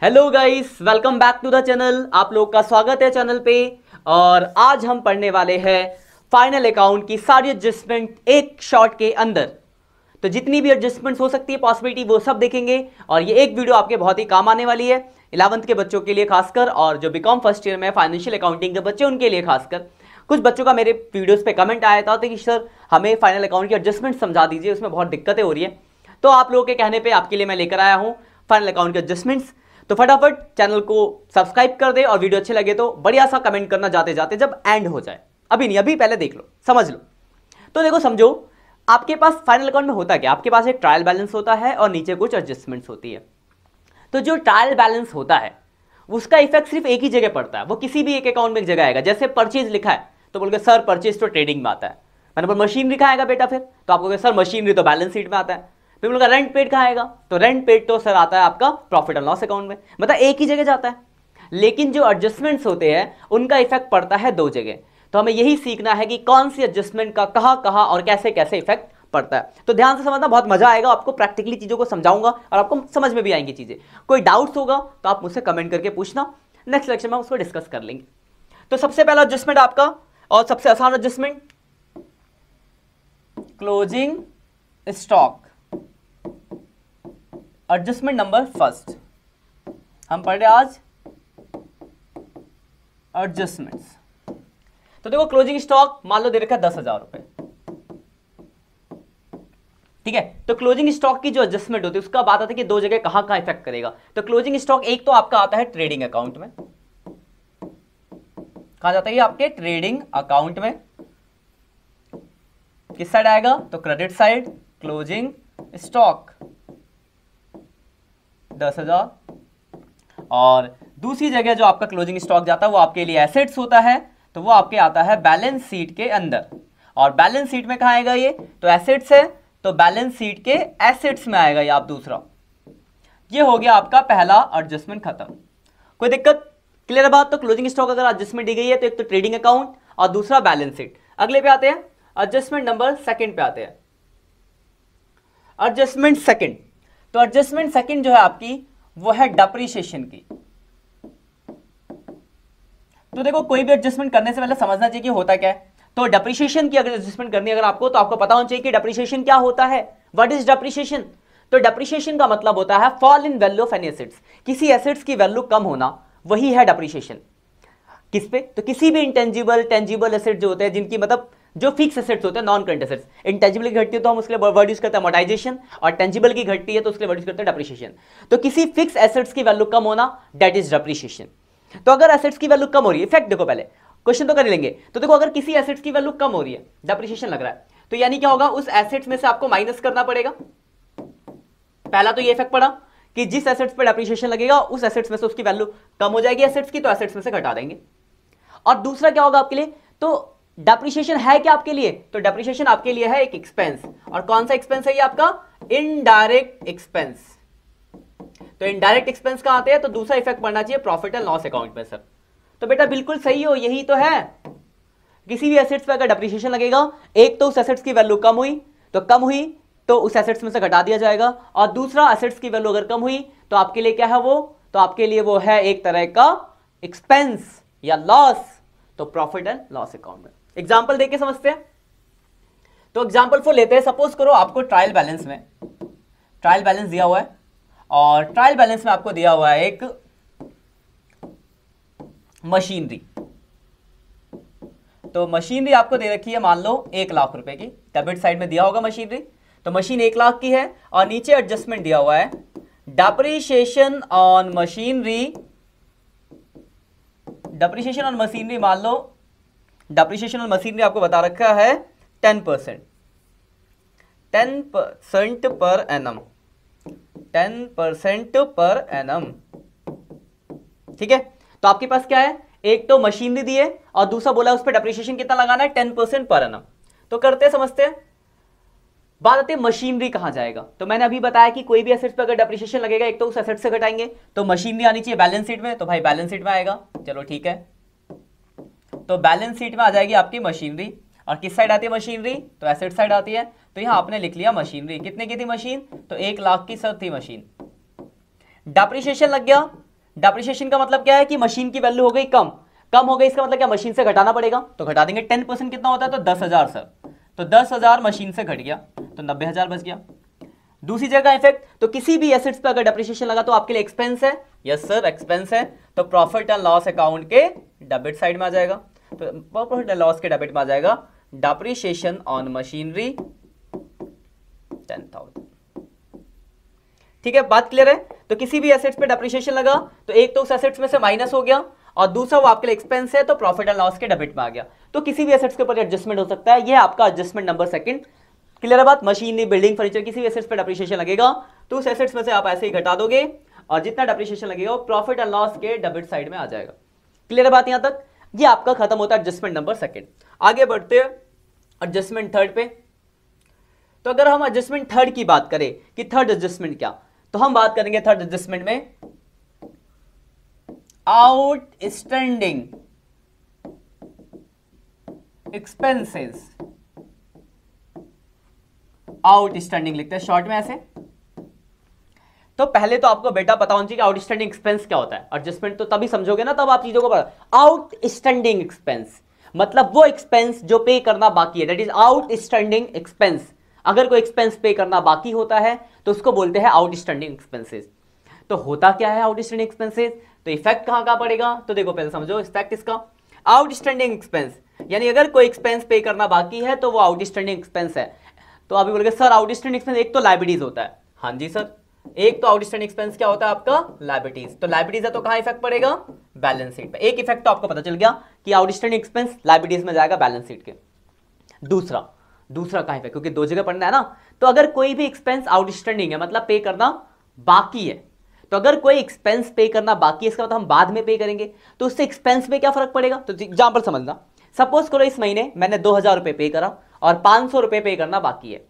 Hello guys, welcome back to the channel. आप लोग का स्वागत है चैनल पे। और आज हम पढ़ने वाले हैं फाइनल अकाउंट की सारी एडजस्टमेंट एक शॉट के अंदर। तो जितनी भी एडजस्टमेंट्स हो सकती है पॉसिबिलिटी वो सब देखेंगे। और ये एक वीडियो आपके बहुत ही काम आने वाली है 11th के बच्चों के लिए खासकर, और जो बीकॉम फर्स्ट ईयर में फाइनेंशियल अकाउंटिंग के बच्चे उनके लिए खासकर। कुछ बच्चों का मेरे वीडियोस पे कमेंट आया था कि सर हमें फाइनल अकाउंट की एडजस्टमेंट समझा दीजिए, उसमें बहुत दिक्कतें हो रही है। तो आप लोगों के कहने पे आपके लिए मैं लेकर आया हूँ फाइनल अकाउंट की एडजस्टमेंट्स। तो फटाफट चैनल को सब्सक्राइब कर दे और वीडियो अच्छे लगे तो बढ़िया सा कमेंट करना जाते जाते जब एंड हो जाए। अभी नहीं, अभी पहले देख लो, समझ लो। तो देखो, समझो आपके पास फाइनल अकाउंट में होता क्या, आपके पास एक ट्रायल बैलेंस होता है और नीचे कुछ एडजस्टमेंट्स होती है। तो जो ट्रायल बैलेंस होता है उसका इफेक्ट सिर्फ एक ही जगह पड़ता है, वो किसी भी एक अकाउंट में एक जगह आएगा। जैसे परचेज लिखा है तो बोलोगे सर परचेज तो ट्रेडिंग में आता है। मैंने बोला मशीन लिखा आएगा बेटा, फिर तो आप बोलोगे सर मशीनरी तो बैलेंस शीट में आता है। फिर बोलोगे रेंट पेड कहाँ आएगा, तो रेंट पेड तो सर आता है आपका प्रॉफिट एंड लॉस अकाउंट में। मतलब एक ही जगह जाता है। लेकिन जो एडजस्टमेंट्स होते हैं उनका इफेक्ट पड़ता है दो जगह। तो हमें यही सीखना है कि कौन सी एडजस्टमेंट का कहाँ कहाँ और कैसे कैसे इफेक्ट पड़ता है। तो ध्यान से समझना, बहुत मजा आएगा। आपको प्रैक्टिकली चीजों को समझाऊंगा और आपको समझ में भी आएंगी चीजें। कोई डाउट्स होगा तो आप मुझसे कमेंट करके पूछना, नेक्स्ट लेक्चर में उसको डिस्कस कर लेंगे। तो सबसे पहला एडजस्टमेंट आपका और सबसे आसान adjustment closing stock. Adjustment number first हम पढ़ रहे आज एडजस्टमेंट्स। तो देखो, क्लोजिंग स्टॉक मान लो दे रखा है 10,000 रुपए, ठीक है। तो क्लोजिंग स्टॉक की जो एडजस्टमेंट होती है उसका बात आता है कि दो जगह कहां कहां इफेक्ट करेगा। तो क्लोजिंग स्टॉक एक तो आपका आता है ट्रेडिंग अकाउंट में। कहां जाता है ये आपके ट्रेडिंग अकाउंट में। किस साइड आएगा, तो क्रेडिट साइड। Closing stock 10,000। और दूसरी जगह जो आपका क्लोजिंग स्टॉक जाता है वो आपके लिए एसेट्स होता है, तो वो आपके आता है बैलेंस शीट के अंदर। और बैलेंस शीट में कहां आएगा ये, तो एसेट्स है तो बैलेंस शीट के एसेट्स में आएगा ये आप दूसरा। ये हो गया आपका पहला एडजस्टमेंट खत्म। कोई दिक्कत, क्लियर बात। तो क्लोजिंग स्टॉक अगर एडजस्टमेंट दी गई है तो एक तो ट्रेडिंग अकाउंट और दूसरा बैलेंस शीट। अगले पे आते हैं, एडजस्टमेंट नंबर सेकंड पे आते हैं। एडजस्टमेंट सेकंड, तो एडजस्टमेंट सेकंड जो है आपकी वो है डेप्रिसिएशन की। तो देखो, कोई भी एडजस्टमेंट करने से पहले समझना चाहिए कि होता क्या है। तो डेप्रिसिएशन की अगर एडजस्टमेंट करनी है अगर आपको, तो आपको पता होना चाहिए कि डेप्रिसिएशन क्या होता है। What is depreciation. तो डेप्रिसिएशन का मतलब होता है fall in value of any assets. किसी एसेट्स की वैल्यू कम होना, वही है डेप्रिसिएशन। किस पे, तो किसी भी इंटेंजिबल टेंजिबल एसेट जो होते हैं जिनकी मतलब जो फिक्स एसेट्स होते हैं, नॉन करंट एसेट्स। इंटेंजिबल की घटती है तो हम उसके लिए वर्ड यूज करते हैं अमोर्टाइजेशन, और टेंजिबल की घटती है तो उसके लिए वर्ड यूज करते हैं डेप्रिसिएशन। तो किसी फिक्स एसेट्स की वैल्यू कम होना, दैट इज डेप्रिसिएशन। तो अगर एसेट्स की वैल्यू कम हो रही है, इफेक्ट देखो, पहले क्वेश्चन तो कर लेंगे। तो देखो, अगर किसी एसेट्स की वैल्यू कम हो रही है, डेप्रिसिएशन लग रहा है, तो यानी क्या होगा, उस एसेट्स में से आपको माइनस करना पड़ेगा। पहला तो ये इफेक्ट पड़ा कि जिस एसेट्स पर डेप्रिसिएशन लगेगा उस एसेट्स में से उसकी वैल्यू कम हो जाएगी एसेट्स की, तो एसेट्स में से घटा देंगे। और दूसरा क्या होगा आपके लिए, तो डेप्रिसिएशन है क्या आपके लिए, तो डेप्रिसिएशन आपके लिए है एक एक्सपेंस। और कौन सा एक्सपेंस है ये आपका, इनडायरेक्ट एक्सपेंस। तो इनडायरेक्ट एक्सपेंस कहां आते हैं, तो दूसरा इफेक्ट पड़ना चाहिए प्रॉफिट एंड लॉस अकाउंट में सर। तो बेटा बिल्कुल सही हो, यही तो है। किसी भी एसेट्स पे अगर डेप्रिसिएशन लगेगा, एक तो उस एसेट्स की वैल्यू कम हुई तो उस एसेट्स में से घटा दिया जाएगा, और दूसरा एसेट्स की वैल्यू अगर कम हुई तो आपके लिए क्या है वो, तो आपके लिए वो है एक तरह का एक्सपेंस या लॉस, तो प्रॉफिट एंड लॉस अकाउंट में। एग्जांपल देके समझते हैं। तो एग्जांपल 4 लेते हैं। सपोज करो आपको ट्रायल बैलेंस दिया हुआ है, और ट्रायल बैलेंस में आपको दिया हुआ है एक मशीनरी। तो मशीनरी आपको दे रखी है मान लो 1 लाख रुपए की, डेबिट साइड में दिया होगा मशीनरी। तो मशीन 1 लाख की है, और नीचे एडजस्टमेंट दिया हुआ है depreciation on machinery. Depreciation on machinery मान लो, डेप्रिसिएशन ऑन मशीनरी आपको बता रखा है 10% पर एनम, 10% पर एनम, ठीक है। तो आपके पास क्या है, एक तो मशीनरी दी है और दूसरा बोला उस पर डेप्रिसिएशन कितना लगाना है, 10% पर एनम। तो करते समझते हैं। बात आती है मशीनरी कहां जाएगा। तो मैंने अभी बताया कि कोई भी एसेट पे अगर डेप्रिसिएशन लगेगा एक तो उस एसेट से घटाएंगे, तो मशीनरी आनी चाहिए बैलेंस शीट में, तो भाई बैलेंस शीट में आएगा। चलो ठीक है, तो बैलेंस शीट में आ जाएगी आपकी मशीनरी। और किस साइड आती है मशीनरी, तो एसेट साइड आती है। तो यहां आपने लिख लिया मशीनरी। कितने की थी मशीन, तो 1 लाख की सर थी मशीन। डेप्रिसिएशन लग गया, डेप्रिसिएशन का मतलब क्या है कि मशीन की वैल्यू हो गई कम, कम हो गई, इसका मतलब क्या मशीन से घटाना पड़ेगा, तो घटा देंगे। 10% कितना होता है, तो 10,000 सर, तो 10,000 मशीन से घट गया तो 90,000 बच गया। दूसरी जगह इफेक्ट, तो किसी भी एसेट्स पे अगर डेप्रिसिएशन लगा तो आपके लिए एक्सपेंस है, यस सर एक्सपेंस है, तो प्रॉफिट एंड लॉस अकाउंट के डेबिट साइड में आ जाएगा, तो प्रॉफिट एंड लॉस के डेबिट में आ जाएगा डेप्रिसिएशन ऑन मशीनरी 10,000। ठीक है, बात क्लियर है। तो किसी भी एसेट्स पे डेप्रिसिएशन लगा तो एक तो उस एसेट्स में से माइनस हो गया और दूसरा वो आपके लिए एक्सपेंस है तो प्रॉफिट एंड लॉस के डेबिट में आ गया। तो किसी भी एसेट्स के ऊपर एडजस्टमेंट हो सकता है, ये आपका एडजस्टमेंट नंबर सेकंड। क्लियर है बात। मशीनरी, बिल्डिंग, फर्नीचर, किसी भी एसेट्स पे डेप्रिसिएशन लगेगा तो उस एसेट्स में से आप ऐसे ही घटा दोगे और जितना डेप्रिसिएशन लगेगा वो प्रॉफिट एंड लॉस के डेबिट साइड में आ जाएगा। क्लियर है बात यहां तक। ये आपका खत्म होता है एडजस्टमेंट नंबर सेकंड। आगे बढ़ते हैं एडजस्टमेंट थर्ड पे। तो अगर हम एडजस्टमेंट थर्ड की बात करें कि थर्ड एडजस्टमेंट क्या, तो हम बात करेंगे थर्ड एडजस्टमेंट में आउटस्टैंडिंग एक्सपेंसेस। आउटस्टैंडिंग लिखते हैं शॉर्ट में ऐसे। तो पहले तो आपको बेटा पता होना चाहिए कि आउटस्टैंडिंग एक्सपेंस क्या होता है। एडजस्टमेंट तो तभी समझोगे ना, तब आप चीजों को पता। आउटस्टैंडिंग एक्सपेंस मतलब वो एक्सपेंस जो पे करना बाकी है, दैट इज आउटस्टैंडिंग एक्सपेंस। अगर कोई एक्सपेंस पे करना बाकी होता है तो उसको बोलते हैं आउटस्टैंडिंग एक्सपेंसेस। तो होता क्या है आउटस्टैंडिंग एक्सपेंसेस, तो इफेक्ट कहां पड़ेगा, तो देखो पहले समझो इफेक्ट इसका। आउटस्टैंडिंग एक्सपेंस यानी अगर कोई एक्सपेंस पे करना बाकी है तो वो आउटस्टैंडिंग एक्सपेंस है। तो अभी बोलोगे सर आउटस्टैंडिंग एक्सपेंस एक तो लायबिलिटीज होता है। हाँ जी सर, एक तो आउटस्टैंडिंग एक्सपेंस क्या होता है आपका, लायबिलिटीज। तो लायबिलिटीज है तो कहां इफेक्ट पड़ेगा, बैलेंस शीट पे। एक इफेक्ट तो आपको पता चल गया कि आउटस्टैंडिंग एक्सपेंस लायबिलिटीज में जाएगा बैलेंस शीट के। दूसरा कहां इफेक्ट, क्योंकि दो जगह पढ़ना है ना। तो अगर कोई भी एक्सपेंस आउटस्टैंडिंग है मतलब पे करना बाकी है, तो अगर कोई एक्सपेंस पे करना बाकी है इसका मतलब हम बाद में पे करेंगे, तो उससे एक्सपेंस में क्या फर्क पड़ेगा। तो एग्जांपल समझना, सपोज करो इस महीने मैंने 2,000 रुपए पे करा और 500 रुपए पे करना बाकी है,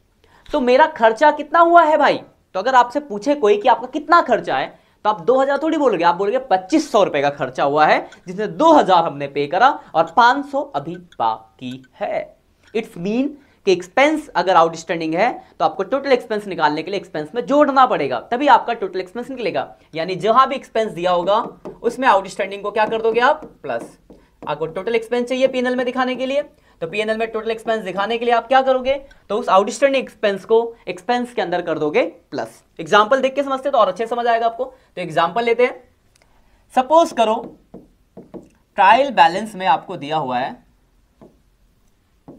तो मेरा खर्चा कितना हुआ है भाई। तो अगर आपसे पूछे कोई कि आपका कितना खर्चा है, तो आप 2,000 थोड़ी बोलोगे, आप बोलोगे 2,500 रुपए का खर्चा हुआ है, जिसमें 2,000 हमने पे करा और 500 अभी बाकी है। इट्स मीन कि एक्सपेंस अगर आउटस्टैंडिंग है तो आपको टोटल एक्सपेंस निकालने के लिए एक्सपेंस में जोड़ना पड़ेगा, तभी आपका टोटल एक्सपेंस निकलेगा। यानी जहां भी एक्सपेंस दिया होगा उसमें आउटस्टैंडिंग को क्या कर दोगे आप, प्लस। आपको टोटल एक्सपेंस चाहिए पीएनएल में दिखाने के लिए, तो पीएनएल में टोटल एक्सपेंस दिखाने के लिए आप क्या करोगे, तो उस आउटस्टैंडिंग एक्सपेंस को एक्सपेंस के अंदर कर दोगे प्लस। एग्जांपल देख के समझते तो और अच्छे समझ आएगा आपको। तो एग्जांपल लेते हैं, सपोज करो ट्रायल बैलेंस में आपको दिया हुआ है,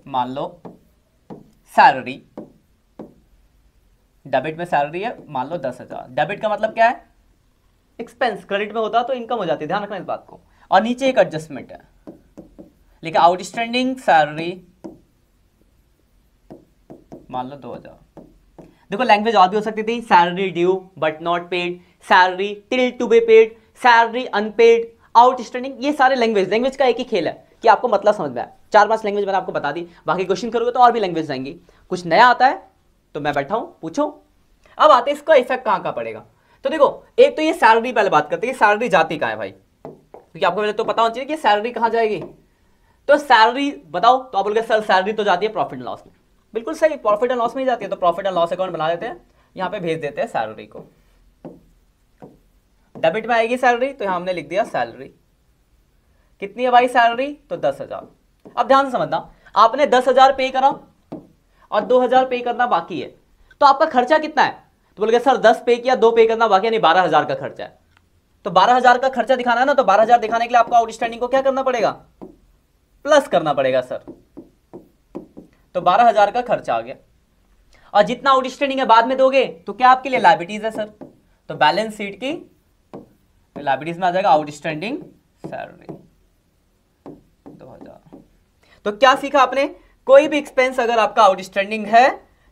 मान लो सैलरी, डेबिट में सैलरी है मान लो 10,000। डेबिट का मतलब क्या है, एक्सपेंस। क्रेडिट में होता तो इनकम हो जाती, ध्यान रखना इस बात को। और नीचे एक एडजस्टमेंट है, लिखा आउटस्टैंडिंग सैलरी मान लो 2,000। देखो लैंग्वेज और भी हो सकती थी, salary due but not paid, salary till to be paid, salary unpaid, outstanding. ये सारे लैंग्वेज का एक ही खेल है कि आपको मतलब समझ में आए। 4-5 लैंग्वेज मैंने आपको बता दी, बाकी क्वेश्चन करोगे तो और भी लैंग्वेज आएंगी। कुछ नया आता है तो मैं बैठा हूं, पूछो। अब आते हैं इसका इफेक्ट कहां पड़ेगा। तो देखो एक तो ये सैलरी पहले बात करते हैं, सैलरी जाती कहां है भाई, क्योंकि आपको पहले तो पता होना चाहिए कि सैलरी कहां जाएगी। तो सैलरी बताओ, तो आप बोलोगे सर सैलरी तो जाती है प्रॉफिट एंड लॉस में। बिल्कुल सही, प्रॉफिट एंड लॉस में ही जाती है। तो प्रॉफिट एंड लॉस अकाउंट बना देते हैं, यहां पे भेज देते हैं सैलरी को। डेबिट में आएगी सैलरी, तो यहां हमने लिख दिया सैलरी। कितनी है भाई सैलरी, तो 10,000। अब ध्यान से समझना, आपने 10,000 पे करा और 2,000 पे करना बाकी है, तो आपका खर्चा कितना है। तो बोलोगे सर 10 पे किया, 2 पे करना बाकी है, यानी 12,000 का खर्चा है। तो 12,000 का खर्चा दिखाना है ना, तो 12,000 दिखाने के लिए आपको आउटस्टैंडिंग को क्या करना पड़ेगा, प्लस करना पड़ेगा सर। तो 12,000 का खर्चा आ गया, और जितना आउटस्टैंडिंग है बाद में दोगे तो क्या आपके लिए लायबिलिटीज है सर। तो बैलेंस शीट की लायबिलिटीज में आ जाएगा आउटस्टैंडिंग सैलरी 2,000। तो क्या सीखा आपने, कोई भी एक्सपेंस अगर आपका आउटस्टैंडिंग है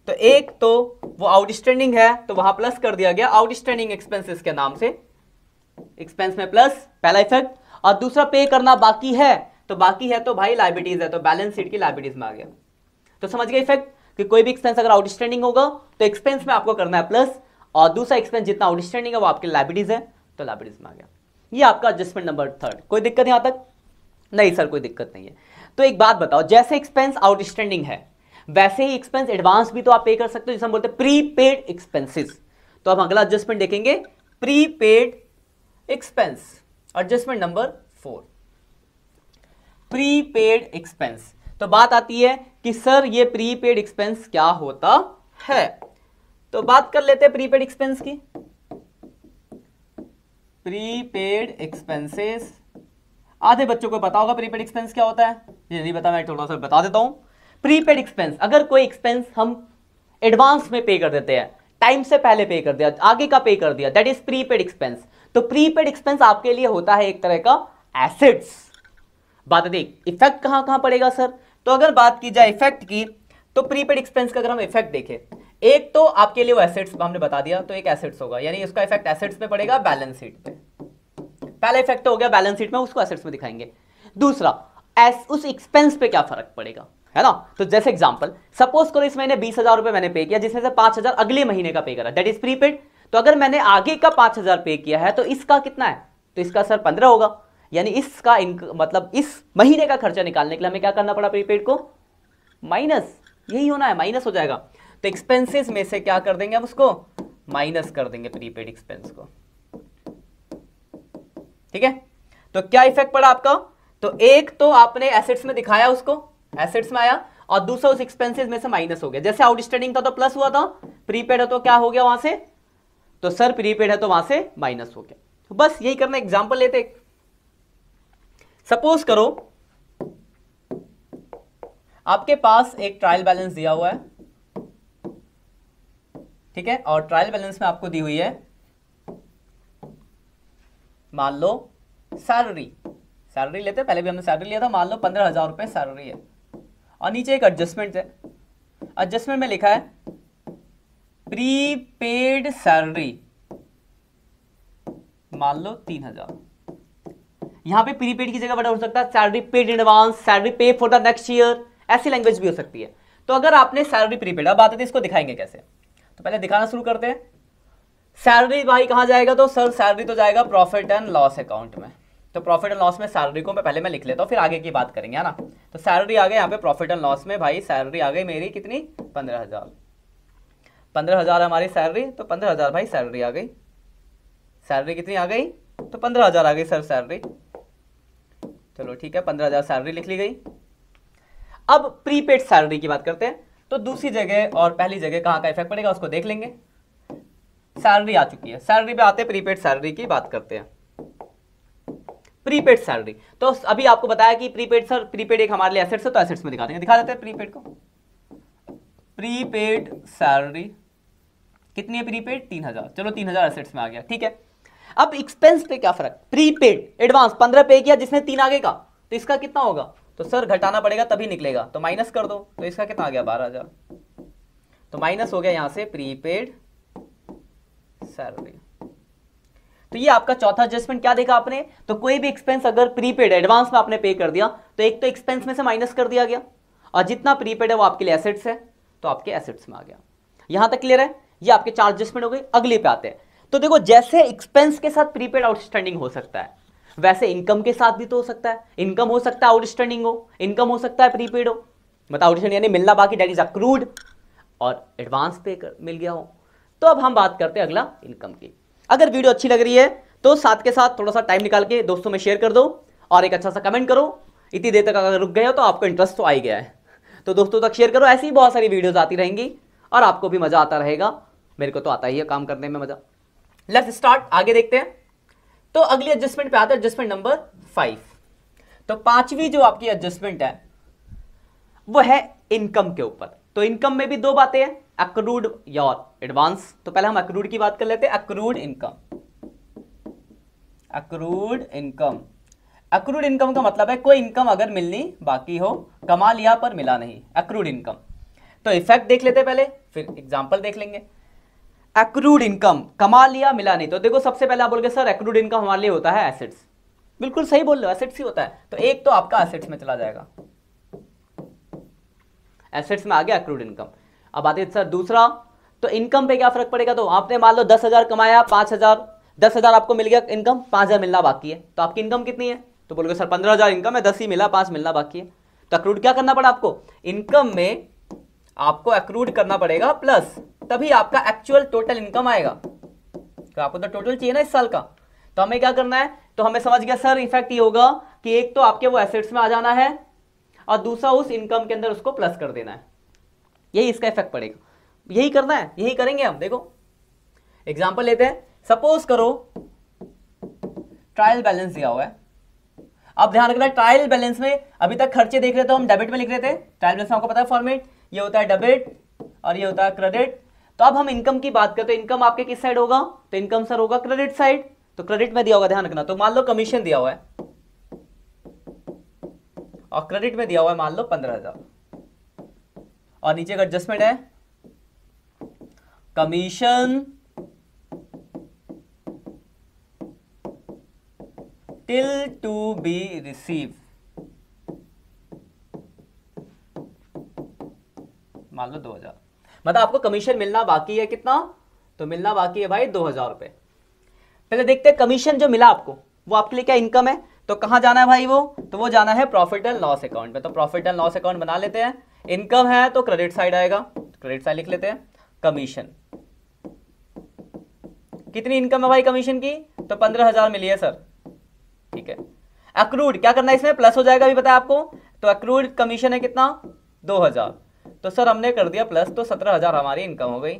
तो एक तो वो आउटस्टैंडिंग है तो वहां प्लस कर दिया गया आउटस्टैंडिंग एक्सपेंसेस के नाम से, एक्सपेंस में प्लस, पहला इफेक्ट। और दूसरा पे करना बाकी है, तो बाकी है तो भाई लायबिलिटीज है, तो बैलेंस शीट की लायबिलिटीज में आ गया। तो समझ गए इफेक्ट कि कोई भी एक्सपेंस अगर आउटस्टैंडिंग होगा तो एक्सपेंस में आपको करना है प्लस, और दूसरा एक्सपेंस जितना आउटस्टैंडिंग है वो आपके लायबिलिटीज है, तो लायबिलिटीज में आ गया। ये आपका एडजस्टमेंट नंबर थर्ड। कोई दिक्कत यहां तक, नहीं सर कोई दिक्कत नहीं है। तो एक बात बताओ, जैसे एक्सपेंस आउटस्टैंडिंग है वैसे ही एक्सपेंस एडवांस भी तो आप पे कर सकते हो, जिसे हम बोलते हैं प्रीपेड एक्सपेंसेस। तो अब अगला एडजस्टमेंट देखेंगे, prepaid expense. Adjustment number 4, prepaid expense. तो बात आती है कि सर ये प्रीपेड एक्सपेंस क्या होता है, तो बात कर लेते हैं प्रीपेड एक्सपेंस की। प्रीपेड एक्सपेंसेस, आधे बच्चों को पता होगा प्रीपेड एक्सपेंस क्या होता है, ये नहीं पता मैं थोड़ा सा बता देता हूं। प्रीपेड एक्सपेंस, अगर कोई एक्सपेंस हम एडवांस में पे कर देते हैं, टाइम से पहले पे कर दिया, आगे का पे कर दिया, दैट इज प्रीपेड एक्सपेंस। तो प्रीपेड एक्सपेंस आपके लिए होता है एक तरह का एसेट्स। बात देख, इफेक्ट कहां कहां पड़ेगा सर, तो अगर बात की जाए इफेक्ट की, तो प्रीपेड एक्सपेंस का अगर हम इफेक्ट देखें, एक तो आपके लिए वो एसेट्स हमने बता दिया, तो एक एसेट्स होगा, यानी उसका इफेक्ट एसेट्स में पड़ेगा, बैलेंस शीट पे। पहला इफेक्ट हो गया बैलेंस शीट में, उसको एसेट्स में दिखाएंगे। दूसरा, उस एक्सपेंस पे क्या फर्क पड़ेगा, है ना। तो जैसे एग्जांपल, सपोज करो इस महीने 20,000 रुपए मैंने पे किया, जिसमें से 5,000 अगले महीने का पे करा, दैट इज प्रीपेड। तो अगर मैंने आगे का 5,000 पे किया है, तो इसका कितना है, तो इसका सर 15 होगा, यानी इसका मतलब इस महीने का खर्चा निकालने के लिए हमें क्या करना पड़ा, प्रीपेड को माइनस, यही होना है, माइनस हो जाएगा। तो एक्सपेंसेस में से क्या कर देंगे हम, उसको माइनस कर देंगे प्रीपेड एक्सपेंस को, ठीक है। तो क्या इफेक्ट पड़ा आपका, तो एक तो आपने एसेट्स में दिखाया, उसको एसेट्स में आया, और दूसरा उस एक्सपेंसेस में से माइनस हो गया। जैसे आउटस्टैंडिंग था तो प्लस हुआ था, प्रीपेड है तो क्या हो गया वहां से, तो सर प्रीपेड है तो वहां से माइनस हो गया। तो बस यही करना, एग्जांपल लेते, सपोज करो आपके पास एक ट्रायल बैलेंस दिया हुआ है, ठीक है, और ट्रायल बैलेंस में आपको दी हुई है, मान लो सैलरी, सैलरी लेते, पहले भी हमने सैलरी लिया था, मान लो 15,000 रुपए सैलरी है, और नीचे एक एडजस्टमेंट है, एडजस्टमेंट में लिखा है प्रीपेड सैलरी, मान लो 3,000। यहां पे प्रीपेड की जगह वर्ड हो सकता है salary paid in advance, salary पे फॉर द नेक्स्ट ईयर, ऐसी लैंग्वेज भी हो सकती है। तो अगर आपने सैलरी प्रीपेड, अब बात है इसको दिखाएंगे कैसे, तो पहले दिखाना शुरू करते हैं। सैलरी भाई कहां जाएगा, तो सर सैलरी तो जाएगा प्रॉफिट एंड लॉस अकाउंट में। तो प्रॉफिट एंड लॉस में सैलरी को मैं पहले मैं लिख लेता हूं, फिर आगे की बात करेंगे, है ना। तो सैलरी आ गई यहाँ पे प्रॉफिट एंड लॉस में, भाई सैलरी आ गई मेरी कितनी, 15,000, 15,000 हमारी सैलरी, तो 15,000 भाई सैलरी आ गई, सैलरी कितनी आ गई, तो 15,000 आ गई सर सैलरी, चलो ठीक है, 15,000 सैलरी लिख ली गई। अब प्रीपेड सैलरी की बात करते हैं, तो दूसरी जगह और पहली जगह कहां का इफेक्ट पड़ेगा उसको देख लेंगे। सैलरी आ चुकी है, सैलरी पे आते प्रीपेड सैलरी की बात करते हैं। प्रीपेड सैलरी, तो अभी आपको बताया कि प्रीपेड, सर प्रीपेड एक हमारे लिए एसेट्स है, तो एसेट्स में दिखा देंगे, दिखा देते हैं प्रीपेड को। प्रीपेड सैलरी कितनी है, प्रीपेड 3,000, चलो 3,000 एसेट्स में आ गया, ठीक है। अब एक्सपेंस पे क्या फर्क, प्रीपेड एडवांस 15 पे किया, जिसने 3 आगे का, तो इसका कितना होगा, तो सर घटाना पड़ेगा तभी निकलेगा, तो माइनस कर दो, तो इसका कितना आ गया 12,000, तो माइनस हो गया यहां से प्रीपेड सैलरी। तो ये आपका चौथा एडजस्टमेंट क्या देखा आपने, तो कोई भी एक्सपेंस अगर प्रीपेड एडवांस में आपने पे कर दिया, तो एक तो एक्सपेंस में से माइनस कर दिया गया, और जितना प्रीपेड है वो आपके लिए एसेट्स है, तो आपके एसेट्स में आ गया। यहां तक क्लियर है, ये आपके 4 एडजस्टमेंट हो गए। अगले पे आते हैं, तो देखो जैसे एक्सपेंस के साथ प्रीपेड आउटस्टैंडिंग हो सकता है, वैसे इनकम के साथ भी तो हो सकता है, इनकम हो सकता है आउटस्टैंडिंग हो, इनकम हो सकता है प्रीपेड हो, मतलब आउटस्टैंडिंग यानी मिलना बाकी, दैट इज अक्रूड, और एडवांस पे मिल गया हो। तो अब हम बात करते हैं अगला इनकम की। अगर वीडियो अच्छी लग रही है तो साथ के साथ थोड़ा सा टाइम निकाल के दोस्तों में शेयर कर दो, और एक अच्छा सा कमेंट करो। इतनी देर तक अगर रुक गए हो तो आपको इंटरेस्ट तो आ ही गया है, तो दोस्तों तक शेयर करो, ऐसी ही बहुत सारी वीडियोस आती रहेंगी और आपको भी मजा आता रहेगा, मेरे को तो आता ही है काम करने में मजा। लेट्स स्टार्ट, आगे देखते हैं। तो अगली एडजस्टमेंट पे आते हैं, एडजस्टमेंट नंबर 5। तो 5वीं जो आपकी एडजस्टमेंट है वो है इनकम के ऊपर। तो इनकम में भी 2 बातें हैं, अक्रूड और एडवांस। तो पहले हम अक्रूड की बात कर लेते हैं, accrued income. Accrued income, accrued income का मतलब है कोई इनकम अगर मिलनी बाकी हो, कमा लिया पर मिला नहीं, अक्रूड इनकम। तो इफेक्ट देख लेते पहले, फिर एग्जांपल देख लेंगे। अक्रूड इनकम, कमा लिया मिला नहीं, तो देखो सबसे पहले आप बोलोगे सर अक्रूड इनकम हमारे लिए होता है एसेट्स, बिल्कुल सही बोल रहे हो, एसेट्स ही होता है। तो एक तो आपका एसेट्स में चला जाएगा, एसेट्स में आ गया अक्रूड इनकम। अब आते सर दूसरा, तो इनकम पे क्या फर्क पड़ेगा, तो आपने मान लो 10,000 कमाया, 5,000, 10,000 आपको मिल गया इनकम, 5,000 मिलना बाकी है, तो आपकी इनकम कितनी है, तो बोलोगे सर 15,000 इनकम है, 10 ही मिला, 5 मिलना बाकी है। तो अक्रूड क्या करना पड़ा आपको, इनकम में आपको अक्रूड करना पड़ेगा प्लस, तभी आपका एक्चुअल टोटल इनकम आएगा। तो आपको तो टोटल चाहिए ना इस साल का, तो हमें क्या करना है, तो हमें समझ गया सर इफेक्ट ये होगा कि एक तो आपके वो एसेट्स में आ जाना है और दूसरा उस इनकम के अंदर उसको प्लस कर देना है, यही इसका इफेक्ट पड़ेगा, यही करना है, यही करेंगे हम। देखो एग्जांपल लेते हैं, सपोज करो ट्रायल बैलेंस दिया हुआ है। अब ध्यान रखना ट्रायल बैलेंस में अभी तक खर्चे देख रहे थे हम डेबिट में लिख रहे थे, ट्रायल बैलेंस में आपको पता है फॉर्मेट, ये होता है डेबिट और ये होता है क्रेडिट। तो अब हम इनकम की बात करते हैं, इनकम आपके किस साइड होगा, तो इनकम सर होगा क्रेडिट साइड, तो क्रेडिट में दिया होगा, ध्यान रखना। तो मान लो कमीशन दिया हुआ है और क्रेडिट में दिया हुआ है मान लो 15,000 और नीचे का एडजस्टमेंट है commission till to be receive, मान लो 2,000, मतलब आपको कमीशन मिलना बाकी है कितना, तो मिलना बाकी है भाई 2,000 रुपए। पहले देखते हैं कमीशन जो मिला आपको वो आपके लिए क्या इनकम है, तो कहां जाना है भाई वो, तो वो जाना है प्रॉफिट एंड लॉस अकाउंट में। तो प्रॉफिट एंड लॉस अकाउंट बना लेते हैं, इनकम है तो क्रेडिट साइड आएगा, क्रेडिट साइड लिख लेते हैं। कमीशन कितनी इनकम है भाई कमीशन की, तो 15,000 मिली है सर, ठीक है। अक्रूड क्या करना है इसमें, प्लस हो जाएगा अभी बताया आपको, तो अक्रूड कमीशन है कितना 2,000, तो सर हमने कर दिया प्लस, तो 17,000 हमारी इनकम हो गई।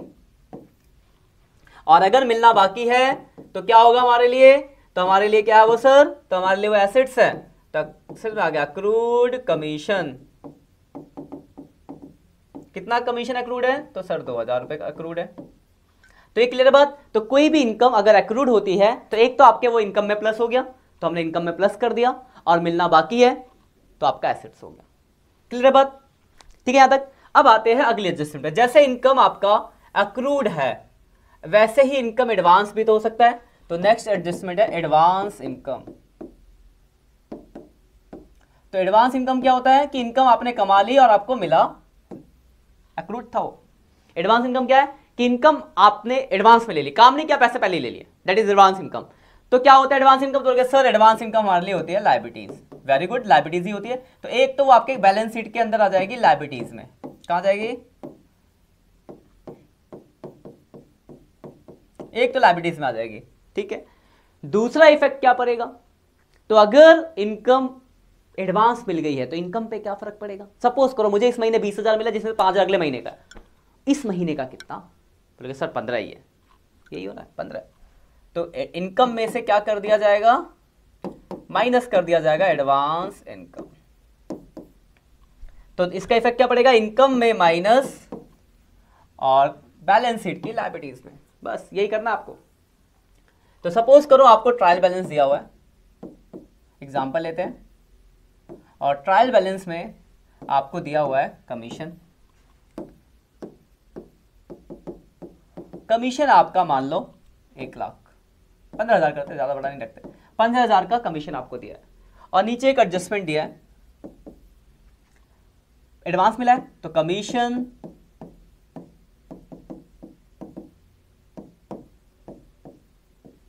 और अगर मिलना बाकी है तो क्या होगा हमारे लिए, तो हमारे लिए क्या है वो सर, तो हमारे लिए वो एसेट्स है, तो सिर्फ आ गया अक्रूड कमीशन। कितना कमीशन अक्रूड है, तो सर 2,000 रुपए का अक्रूड है। तो ये क्लियर बात। तो कोई भी इनकम अगर अक्रूड होती है तो एक तो आपके वो इनकम में प्लस हो गया, तो हमने इनकम में प्लस कर दिया, और मिलना बाकी है तो आपका एसेट्स हो गया। क्लियर बात, ठीक है यहां तक। अब आते हैं अगले एडजस्टमेंट पे, जैसे इनकम आपका अक्रूड है वैसे ही इनकम एडवांस भी तो हो सकता है, तो नेक्स्ट एडजस्टमेंट है एडवांस इनकम। तो एडवांस इनकम क्या होता है कि इनकम आपने कमा ली और आपको मिला, अक्रूड था वो। एडवांस इनकम क्या है कि इनकम आपने एडवांस में ले ली, काम नहीं किया पैसे पहले ले लिए, दैट इज एडवांस इनकम। तो क्या होता है एडवांस इनकम, तो सर एडवांस इनकम हमारे लिए होती है लायबिलिटीज, वेरी गुड, लायबिलिटीज ही होती है। तो एक तो वो आपके बैलेंस शीट के अंदर आ जाएगी लायबिलिटीज में, कहां जाएगी, एक तो लायबिलिटीज में आ जाएगी, ठीक है। दूसरा इफेक्ट क्या पड़ेगा, तो अगर इनकम एडवांस मिल गई है तो इनकम पे क्या फर्क पड़ेगा। सपोज करो मुझे इस महीने 20,000 मिला, जिसमें 5,000 अगले महीने का, इस महीने का कितना, बोलोगे सर 15 ही है, यही हो रहा है 15। तो इनकम में से क्या कर दिया जाएगा, माइनस कर दिया जाएगा एडवांस इनकम। तो इसका इफेक्ट क्या पड़ेगा, इनकम में माइनस और बैलेंस शीट की लायबिलिटीज में, बस यही करना आपको। तो सपोज करो आपको ट्रायल बैलेंस दिया हुआ है, एग्जांपल लेते हैं, और ट्रायल बैलेंस में आपको दिया हुआ है कमीशन। कमीशन आपका मान लो 1 लाख, 15,000 करते, ज्यादा बड़ा नहीं रखते, 15,000 का कमीशन आपको दिया है, और नीचे एक एडजस्टमेंट दिया है, एडवांस मिला है तो कमीशन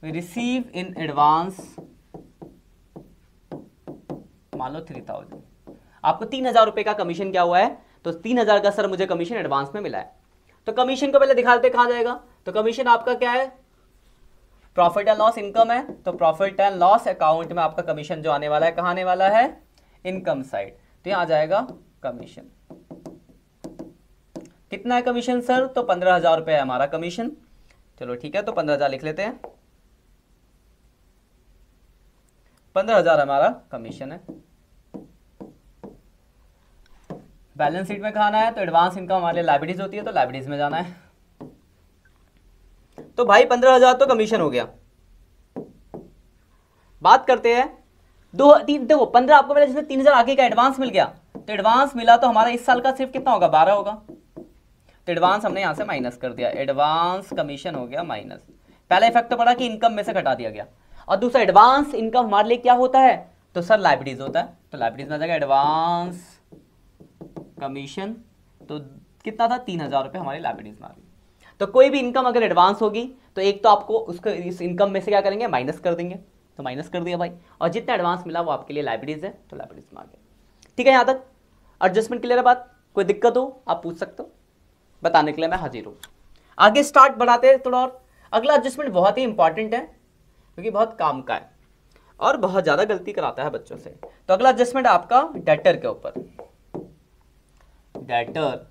रिसीव इन एडवांस, मान लो 3,000। आपको 3,000 रुपए का कमीशन क्या हुआ है, तो 3,000 का सर मुझे कमीशन एडवांस में मिला है। तो कमीशन को पहले दिखा देते कहां जाएगा, तो कमीशन आपका क्या है, प्रॉफिट एंड लॉस इनकम है, तो प्रॉफिट एंड लॉस अकाउंट में आपका कमीशन जो आने वाला है कहां आने वाला है, इनकम साइड, तो यहां आ जाएगा कमीशन। कितना है कमीशन सर, तो 15,000 रुपए है हमारा कमीशन, चलो ठीक है, तो 15,000 लिख लेते हैं, 15,000 हमारा कमीशन है। बैलेंस शीट में कहां आना है, तो एडवांस इनकम हमारे लायबिलिटीज होती है, तो लायबिलिटीज में जाना है। तो भाई 15,000 तो कमीशन हो गया। बात करते हैं देखो 15 आपको मिला, जिसमें 3,000 आगे का एडवांस मिल गया, तो एडवांस मिला तो हमारा इस साल का सिर्फ कितना होगा, 12 होगा, तो एडवांस हमने यहां से माइनस कर दिया, एडवांस कमीशन हो गया माइनस। पहला इफेक्ट तो पड़ा कि इनकम में से घटा दिया गया, और दूसरा एडवांस इनकम हमारे लिए क्या होता है, तो सर लायबिलिटीज होता है, तो लायबिलिटीज में आ जाएगा एडवांस कमीशन, तो कितना था 3,000 रुपए हमारी लायबिलिटीज में आ गई। तो कोई भी इनकम अगर एडवांस होगी तो एक तो आपको उसको इस इनकम में से क्या करेंगे, माइनस कर देंगे, तो माइनस कर दिया भाई, और जितना एडवांस मिला वो आपके लिए लायबिलिटीज है, तो लायबिलिटीज में आ गया। ठीक है, यहां तक एडजस्टमेंट क्लियर है बात, कोई दिक्कत हो आप पूछ सकते हो, बताने के लिए मैं हाजिर हूं। आगे स्टार्ट बढ़ाते हैं थोड़ा और। अगला एडजस्टमेंट बहुत ही इंपॉर्टेंट है, क्योंकि बहुत काम का है और बहुत ज्यादा गलती कराता है बच्चों से। तो अगला एडजस्टमेंट आपका डेटर के ऊपर। डेटर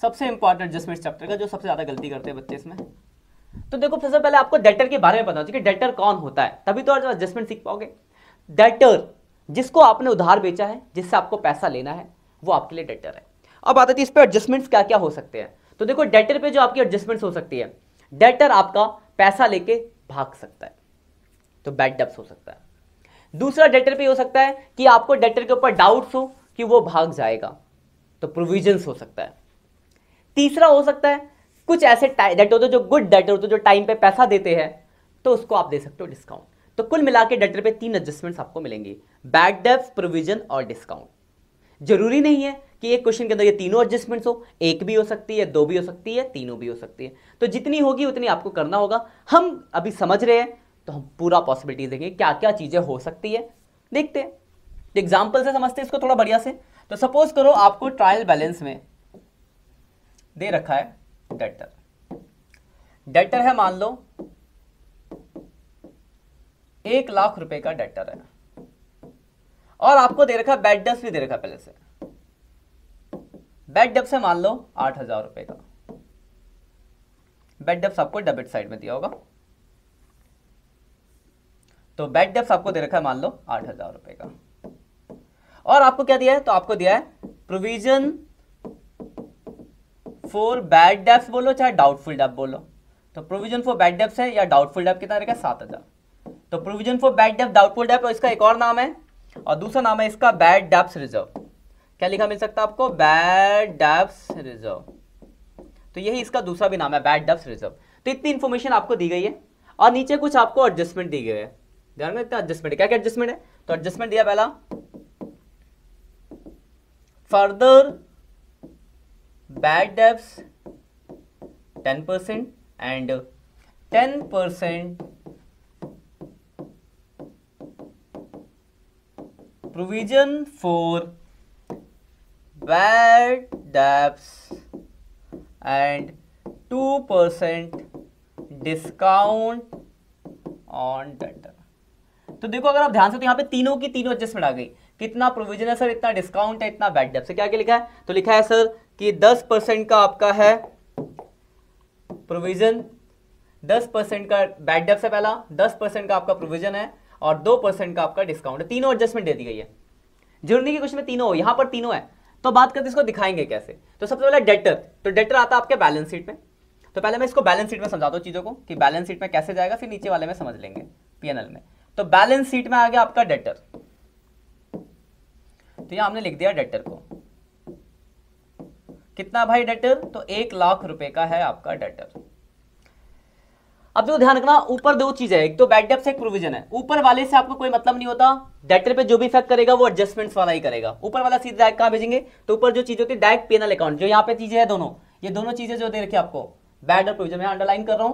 सबसे इंपॉर्टेंट एडजस्टमेंट चैप्टर का, जो सबसे ज्यादा गलती करते हैं बच्चे इसमें। तो देखो सबसे पहले आपको डेटर के बारे में पता चाहिए कि डेटर कौन होता है, तभी तो एडजस्टमेंट सीख पाओगे। डेटर जिसको आपने उधार बेचा है, जिससे आपको पैसा लेना है, वो आपके लिए डेटर है। अब आते हैं इस पे एडजस्टमेंट्स क्या क्या हो सकते हैं। तो देखो डेटर पे जो आपकी एडजस्टमेंट्स हो सकती है, डेटर आपका पैसा लेके भाग सकता है, तो बैड डेब्ट्स हो सकता है। दूसरा डेटर पे हो सकता है कि आपको डेटर के ऊपर डाउट्स हो कि वो भाग जाएगा, तो प्रोविजंस हो सकता है। तीसरा हो सकता है कुछ ऐसे डेटर होते जो गुड डेटर होते जो टाइम पे पैसा देते हैं, तो उसको आप दे सकते हो डिस्काउंट। तो कुल मिला के डेटर पे 3 एडजस्टमेंट्स आपको मिलेंगी, बैड डेब्ट्स, प्रोविजन और डिस्काउंट। जरूरी नहीं है कि एक क्वेश्चन के अंदर ये तीनों एडजस्टमेंट्स हो, एक भी हो सकती है, 2 भी हो सकती है, तीनों भी हो सकती है। तो जितनी होगी उतनी आपको करना होगा। हम अभी समझ रहे हैं तो हम पूरा पॉसिबिलिटी देंगे क्या क्या चीजें हो सकती है, देखते हैं। एग्जाम्पल से समझते हैं इसको थोड़ा बढ़िया से। तो सपोज करो आपको ट्रायल बैलेंस में दे रखा है डेटर। डेटर है मान लो 1 लाख रुपए का डेटर है, और आपको दे रखा है बैड डेब्ट्स भी दे रखा है पहले से। बैड डेब्ट्स है मान लो 8,000 रुपए का। बैड डेब्ट्स आपको डेबिट साइड में दिया होगा, तो बैड डेब्ट्स आपको दे रखा है मान लो 8,000 रुपए का। और आपको क्या दिया है, तो आपको दिया है प्रोविजन फॉर बैड डेब्ट्स बोलो चाहे डाउटफुल डेब्ट बोलो। तो प्रोविजन फॉर बैड डेब्ट्स है या डाउटफुल डेब्ट कितना रहेगा, 7,000। तो प्रोविजन फॉर बैड डेब्ट, डाउटफुल डेब्ट, और इसका एक और नाम है, और दूसरा नाम है इसका बैड डेब्ट्स रिजर्व। क्या लिखा मिल सकता है आपको, बैड डेब्ट्स रिजर्व। तो यही इसका दूसरा भी नाम है, बैड डेब्ट्स रिजर्व। तो इतनी इंफॉर्मेशन आपको दी गई है, और नीचे कुछ आपको एडजस्टमेंट दी गई है। ध्यान में, एडजस्टमेंट क्या क्या एडजस्टमेंट है, तो एडजस्टमेंट दिया पहला, further bad debts 10% and 10% provision for bad debts and 2% discount on debtor. तो देखो अगर आप ध्यान से, तो यहाँ पे तीनों की तीनों एडजस्टमेंट आ गई। कितना प्रोविजन है सर, इतना डिस्काउंट है, इतना बैड डेब्ट है। क्या क्या लिखा है, तो लिखा है सर कि 10% का आपका है प्रोविजन, 10% का बैड डेब्ट है पहला, 10% का आपका प्रोविजन है, और 2% का आपका डिस्काउंट है। तीनों एडजस्टमेंट दे दी गई है। जरूरी नहीं कि कुछ में तीनों हो, यहां पर तीनों है। तो बात करते इसको दिखाएंगे कैसे। तो सबसे पहले डेटर, तो डेटर आता है आपके बैलेंस शीट में। तो पहले मैं इसको बैलेंस शीट में समझाता हूं चीजों को कि बैलेंस शीट में कैसे जाएगा, फिर नीचे वाले में समझ लेंगे पीएनएल में। तो बैलेंस शीट में आ गया आपका डेटर, तो यहां हमने लिख दिया डेटर को। कितना भाई डेटर, तो 1 लाख रुपए का है आपका डेटर। अब जो ध्यान रखना, ऊपर 2 चीजें है, एक तो बैड डेब्ट्स, एक प्रोविजन है। ऊपर वाले से आपको कोई मतलब नहीं होता, डेटर पे जो भी इफेक्ट करेगा वो एडजस्टमेंट्स वाला ही करेगा। ऊपर वाला सीधे डायरेक्ट कहां भेजेंगे, तो ऊपर जो चीज होती है डायरेक्ट पीएनएल अकाउंट। जो यहाँ पे चीजें है दोनों, ये दोनों चीजें जो दे रखी है आपको, बैड और प्रोविजन, मैं अंडरलाइन कर रहा हूं,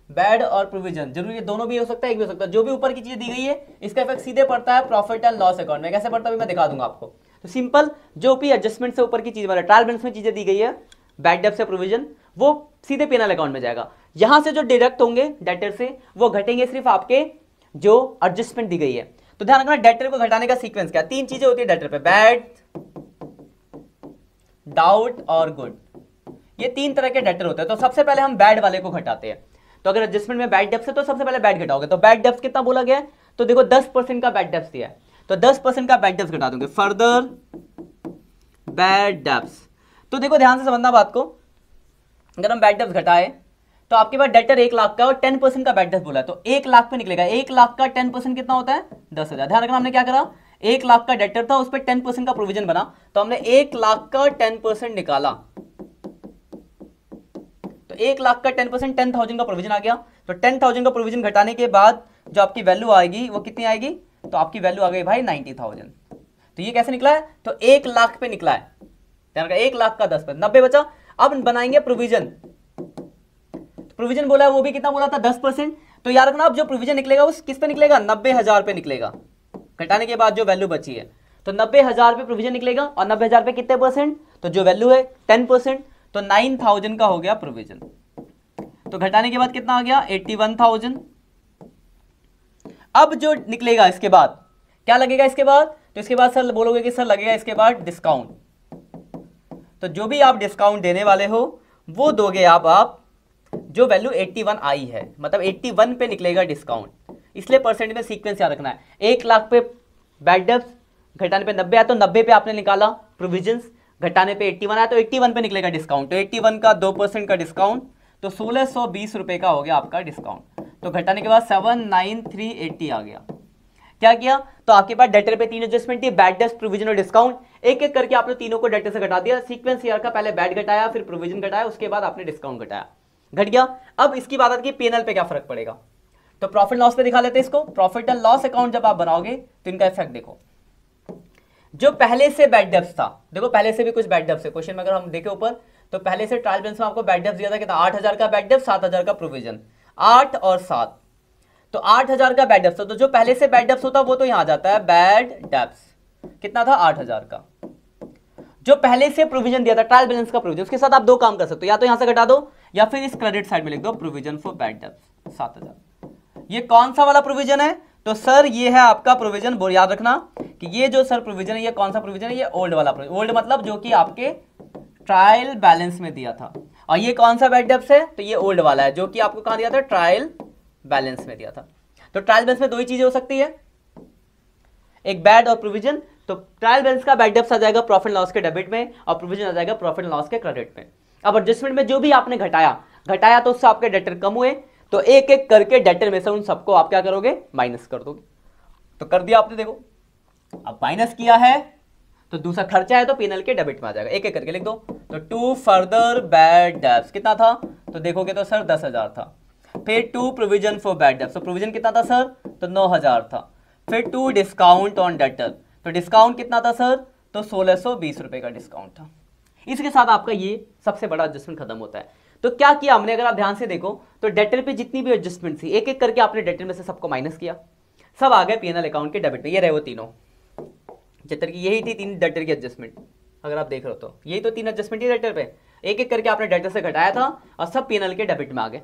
बैड और प्रोविजन। जरूरी है दोनों भी हो सकता है, एक भी हो सकता है। जो भी ऊपर की चीजें दी गई है इसका इफेक्ट सीधे पड़ता है प्रॉफिट एंड लॉस अकाउंट में। कैसे पड़ता है मैं दिखा दूंगा आपको। तो सिंपल, जो भी एडजस्टमेंट से ऊपर की चीज, मतलब ट्रायल बैलेंस में चीजें दी गई है, बैड डेब्ट से प्रोविजन, वो सीधे पीएनएल अकाउंट में जाएगा। यहां से जो डिडक्ट होंगे डेटर से, वो घटेंगे सिर्फ आपके जो एडजस्टमेंट दी गई है। तो ध्यान रखना, डेटर को घटाने का सीक्वेंस क्या, 3 चीजें होती है डेटर पे, बैड, डाउट और गुड। ये 3 तरह के डेटर होते हैं। तो सबसे पहले हम बैड वाले को घटाते हैं। तो अगर एडजस्टमेंट में बैड डेब्ट्स है तो सबसे पहले बैड घटाओगे। तो बैड डेब्ट्स कितना बोला गया है, तो देखो 10% का बैड डेब्ट्स दिया है, तो 10% का बैड डेब्ट्स घटा दूंगे, फर्दर बैड डेब्ट्स। तो देखो ध्यान से समझना बात को, अगर हम बैड डेब्ट्स घटाए तो आपके पास डेटर 1 लाख का और 10% का बैड डेब्ट बोला है, तो 1 लाख पे निकलेगा। 1 लाख का 10% कितना होता है, 10,000। ध्यान रखना, हमने क्या करा, 1 लाख का डेटर था, उस पर 10% का प्रोविजन बना, तो हमने 1 लाख का 10% निकाला। तो 1 लाख का 10%, 10,000 का प्रोविजन आ गया। तो 10,000 का प्रोविजन घटाने के बाद जो आपकी वैल्यू आएगी वो कितनी आएगी, तो आपकी वैल्यू आ गई भाई 90,000। तो ये कैसे निकला है, तो 1 लाख पे निकला है। ध्यान रखना, 1 लाख का 10%, 90 बचा। अब बनाएंगे प्रोविजन। प्रोविजन बोला है, वो भी कितना बोला था, 10%। तो याद रखना, अब जो प्रोविजन निकलेगा उस किस पे निकलेगा, 90,000 पे निकलेगा, घटाने के बाद जो वैल्यू बची है। तो 90,000 पे प्रोविजन निकलेगा, और 90,000 पे कितने परसेंट, तो जो वैल्यू है 10%, तो 9,000 का हो गया प्रोविजन। तो घटाने के बाद कितना आ गया, 81,000। अब जो निकलेगा इसके बाद क्या लगेगा इसके बाद, तो इसके बाद सर बोलोगे कि सर लगेगा इसके बाद डिस्काउंट। तो जो भी आप डिस्काउंट देने वाले हो वो दोगे आप जो वैल्यू 81 आई है, मतलब 81 पे निकलेगा डिस्काउंट। इसलिए परसेंट में सीक्वेंस याद रखना है। 1 लाख पे बैड डेब्ट्स, घटाने पे 90 आया तो 90 पे आपने निकाला प्रोविजंस, घटाने पे 81 आया तो 81 पे निकलेगा डिस्काउंट। तो 81 का 2% का डिस्काउंट, तो 1620 रुपए का हो गया आपका डिस्काउंट। तो घटाने के बाद 79380 आ गया। क्या किया, तो आपके पास डेटर पे 3 एडजस्टमेंट थी, बैड डेब्ट्स, प्रोविजन और डिस्काउंट। एक एक करके आपने तीनों को डेटर से घटा दिया। सीक्वेंस ईयर का पहले बैड घटाया, फिर प्रोविजन घटाया, उसके बाद आपने डिस्काउंट घटाया, घट गया। अब इसकी बात आती है पीएनएल पे क्या फर्क पड़ेगा, तो प्रॉफिट लॉस पे दिखा लेते हैं इसको। प्रॉफिट एंड लॉस अकाउंट जब आप बनाओगे तो इनका इफेक्ट देखो। जो पहले से बैड डेब्ट्स था, देखो पहले से भी कुछ बैड डेब्ट्स है, क्वेश्चन में अगर हम देखें ऊपर तो पहले से ट्रायल बैलेंस में आपको बैड डेब्ट्स दिया था, कितना 8000 का बैड डेब्ट, 7000 का प्रोविजन, 8 और 7, तो 8000 का बैड डेब्ट्स। तो जो पहले से बैड डेब्ट्स होता है वो तो यहां आ जाता है, बैड डेब्ट्स कितना था 8000 का। जो पहले से प्रोविजन दिया था ट्रायल बैलेंस का प्रोविजन, उसके साथ आप दो काम कर सकते हो, या तो यहां से घटा दो या फिर इस क्रेडिट साइड में लिख दो प्रोविजन फॉर बैड डेब्ट्स 7000। ये कौन सा वाला प्रोविजन है, तो सर ये है आपका प्रोविजन, याद रखना कि ये जो सर प्रोविजन है ये कौन सा प्रोविजन है, ये ओल्ड वाला प्रोविजन। ओल्ड मतलब जो कि आपके ट्रायल बैलेंस में दिया था। और ये कौन सा बैड डेब्ट्स है, तो ये ओल्ड वाला है जो कि आपको कहां दिया था, ट्रायल बैलेंस में दिया था। तो ट्रायल बैलेंस में दो ही चीजें हो सकती है, एक बैड और प्रोविजन। तो ट्रायल बैलेंस का बैड डेब्ट्स आ जाएगा प्रॉफिट लॉस के डेबिट में, और प्रोविजन आ जाएगा प्रॉफिट लॉस के क्रेडिट में। अब एडजस्टमेंट में जो भी आपने घटाया तो उससे आपके डेटर कम हुए, तो एक एक करके डेटर में से उन सबको आप क्या करोगे, माइनस कर दोगे। तो कर दिया आपने, देखो अब माइनस किया है तो दूसरा खर्चा है तो पीएनएल के डेबिट में आ जाएगा। एक एक करके लिख दो। तो 2 फर्दर बैड डेब्ट्स कितना था, तो देखोगे तो सर 10,000 था। फिर 2 प्रोविजन फॉर बैड डेब्ट्स, तो प्रोविजन कितना था सर, तो 9,000 था। फिर 2 डिस्काउंट ऑन डेटर, तो डिस्काउंट कितना था सर, तो 1620 रुपए का डिस्काउंट था। इसके साथ आपका ये सबसे बड़ा एडजस्टमेंट खत्म होता है। तो क्या किया हमने, अगर आप ध्यान से देखो तो डेटर पे जितनी भी एडजस्टमेंट थी एक एक करके आपने डेटर में से सबको माइनस किया, सब आ गए पीएनएल अकाउंट के डेबिट में। ये रहे वो तीनों डेटर की, यही थी 3 डेटर की एडजस्टमेंट। अगर आप देख रहे हो तो यही तो 3 एडजस्टमेंट थी डेटर पे, एक एक करके आपने डेटर से घटाया था और सब पीएनएल के डेबिट में आ गए।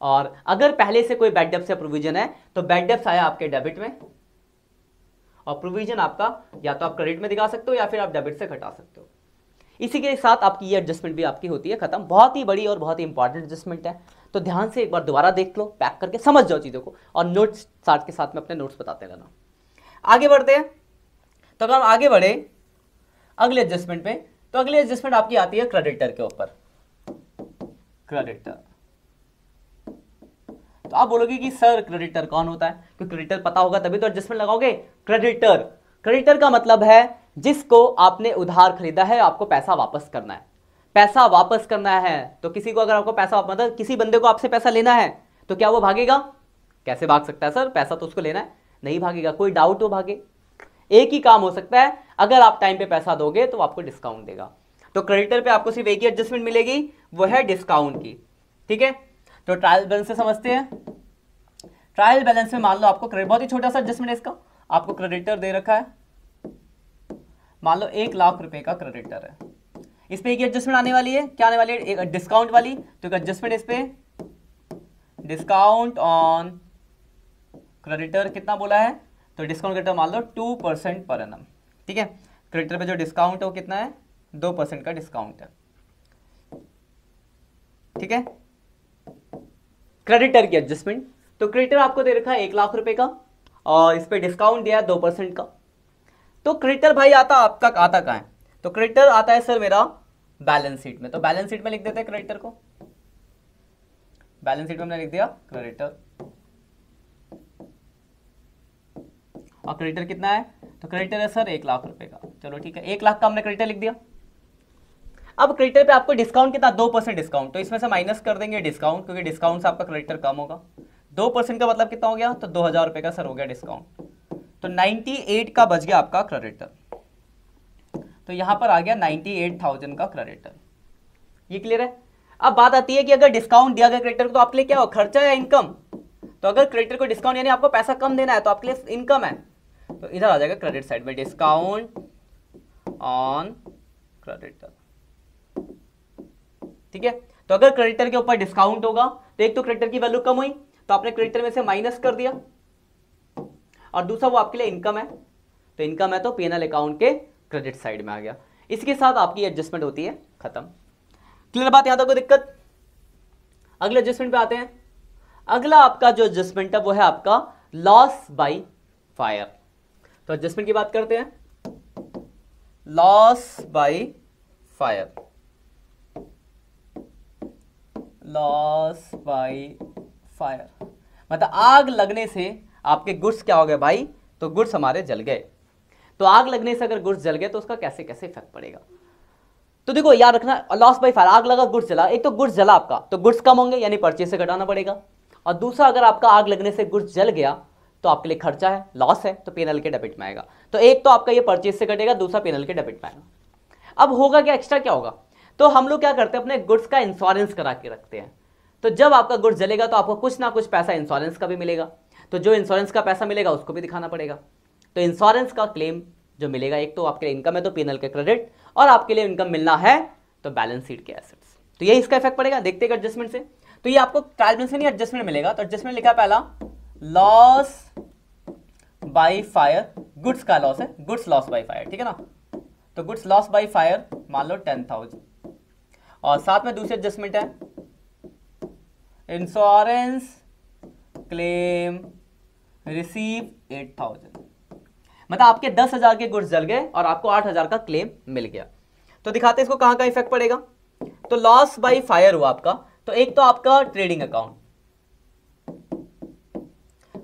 और अगर पहले से कोई बैड डेब्ट्स या प्रोविजन है तो बैड डेब्ट्स आया आपके डेबिट में, और प्रोविजन आपका या तो आप क्रेडिट में दिखा सकते हो या फिर आप डेबिट से घटा सकते हो। इसी के साथ आपकी ये एडजस्टमेंट भी आपकी होती है खत्म। बहुत ही बड़ी और बहुत ही इंपॉर्टेंट एडजस्टमेंट है। तो ध्यान से एक बार दोबारा देख लो, पैक करके समझ जाओ चीजों को, और नोट्स साथ के साथ में अपने नोट्स बताते रहना। आगे बढ़ते हैं। तो अगर हम आगे बढ़े अगले एडजस्टमेंट पे, तो अगली एडजस्टमेंट आपकी आती है क्रेडिटर के ऊपर। क्रेडिटर, तो आप बोलोगे कि सर क्रेडिटर कौन होता है, क्योंकि क्रेडिटर पता होगा तभी तो एडजस्टमेंट लगाओगे। क्रेडिटर का मतलब है जिसको आपने उधार खरीदा है, आपको पैसा वापस करना है। पैसा वापस करना है तो किसी को अगर आपको पैसा, मतलब किसी बंदे को आपसे पैसा लेना है तो क्या वो भागेगा, कैसे भाग सकता है सर, पैसा तो उसको लेना है, नहीं भागेगा। कोई डाउट हो भागे, एक ही काम हो सकता है, अगर आप टाइम पे पैसा दोगे तो आपको डिस्काउंट देगा। तो क्रेडिटर पे आपको सिर्फ एक ही एडजस्टमेंट मिलेगी, वो है डिस्काउंट की। ठीक है, तो ट्रायल बैलेंस से समझते हैं। ट्रायल बैलेंस में मान लो आपको बहुत ही छोटा सा एडजस्टमेंट है इसका, आपको क्रेडिटर दे रखा है, मान लो 1 लाख रुपए का क्रेडिटर है। इस पे एक एडजस्टमेंट आने वाली है, क्या आने वाली है, एक डिस्काउंट वाली। तो एक एडजस्टमेंट इस पे, डिस्काउंट ऑन क्रेडिटर कितना बोला है, तो डिस्काउंट क्रेडिटर मान लो 2% पर एनम। ठीक है, क्रेडिटर पे जो डिस्काउंट है वो कितना है, 2% का डिस्काउंट है। ठीक है, क्रेडिटर की एडजस्टमेंट, तो क्रेडिटर आपको दे रखा है 1 लाख रुपए का, और इस पे डिस्काउंट दिया है 2% का। तो क्रेडिटर भाई आता कहाँ है, तो क्रेडिटर आता है सर मेरा बैलेंस शीट में। तो बैलेंस शीट में लिख देते हैं क्रेडिटर को, बैलेंस शीट में हमने लिख दिया क्रेडिटर। और क्रेडिटर कितना है, तो क्रेडिटर है सर 1 लाख रुपए का। चलो ठीक है, 1 लाख का हमने क्रेडिटर लिख दिया। अब क्रेडिटर पे आपको डिस्काउंट कितना, 2% डिस्काउंट, तो इसमें से माइनस कर देंगे डिस्काउंट, क्योंकि डिस्काउंट से आपका क्रेडिटर कम होगा। 2% का मतलब कितना हो गया, तो 2000 रुपए का सर हो गया डिस्काउंट। तो 98 का बच गया आपका क्रेडिटर, तो यहां पर आ गया 98,000 का क्रेडिटर। ये क्लियर है। अब बात आती है कि अगर डिस्काउंट दिया गया क्रेडिटर को तो आपके लिए क्या हो, खर्चा या इनकम। तो अगर क्रेडिटर को डिस्काउंट यानी आपको पैसा कम देना है तो आपके लिए इनकम है, तो इधर आ जाएगा क्रेडिट साइड में, डिस्काउंट ऑन क्रेडिटर। ठीक है, तो अगर क्रेडिटर के ऊपर डिस्काउंट होगा तो एक तो क्रेडिटर की वैल्यू कम हुई, तो आपने क्रेडिटर में से माइनस कर दिया, और दूसरा वो आपके लिए इनकम है, तो इनकम है तो P&L अकाउंट के क्रेडिट साइड में आ गया। इसके साथ आपकी एडजस्टमेंट होती है खत्म। क्लियर बात, यहां तक कोई दिक्कत? अगले एडजस्टमेंट पे आते हैं। अगला आपका जो एडजस्टमेंट है वो है आपका लॉस बाय फायर। तो एडजस्टमेंट की बात करते हैं, loss by fire, loss by fire मतलब आग लगने से आपके गुड्स क्या हो गए भाई, तो गुड्स हमारे जल गए। तो आग लगने से अगर गुड्स जल गए तो उसका कैसे कैसे इफेक्ट पड़ेगा, तो देखो याद रखना, लॉस बाय फायर, आग लगा गुड्स जला, एक तो गुड्स जला आपका तो गुड्स कम होंगे यानी परचेज से घटाना पड़ेगा, और दूसरा अगर आपका आग लगने से गुड्स जल गया तो आपके लिए खर्चा है, लॉस है, तो P&L के डेबिट में आएगा। तो एक तो आपका ये परचेज से कटेगा, दूसरा P&L के डेबिट में आएगा। अब होगा क्या, एक्स्ट्रा क्या होगा, तो हम लोग क्या करते हैं अपने गुड्स का इंश्योरेंस करा के रखते हैं। तो जब आपका गुड्स जलेगा तो आपको कुछ ना कुछ पैसा इंश्योरेंस का भी मिलेगा, तो जो इंश्योरेंस का पैसा मिलेगा उसको भी दिखाना पड़ेगा। तो इंश्योरेंस का क्लेम जो मिलेगा, एक तो आपके लिए इनकम है तो P&L के क्रेडिट, और आपके लिए इनकम मिलना है तो बैलेंस शीट के एसेट्स, तो ये इसका इफेक्ट पड़ेगा। देखते हैं एडजस्टमेंट से, तो ये आपको ट्रायल बैलेंस में नहीं एडजस्टमेंट मिलेगा। तो एडजस्टमेंट लिखा है पहला लॉस बाय फायर, गुड्स का लॉस है, गुड्स लॉस बाय फायर, ठीक है ना। तो गुड्स लॉस बाय फायर मान लो 10,000, और साथ में दूसरी एडजस्टमेंट है इंश्योरेंस क्लेम रिसीव 8,000, मतलब आपके 10,000 के गुड्स जल गए और आपको 8,000 का क्लेम मिल गया। तो दिखाते हैं इसको कहां का इफेक्ट पड़ेगा। तो लॉस बाय फायर हुआ आपका, तो एक तो आपका ट्रेडिंग अकाउंट,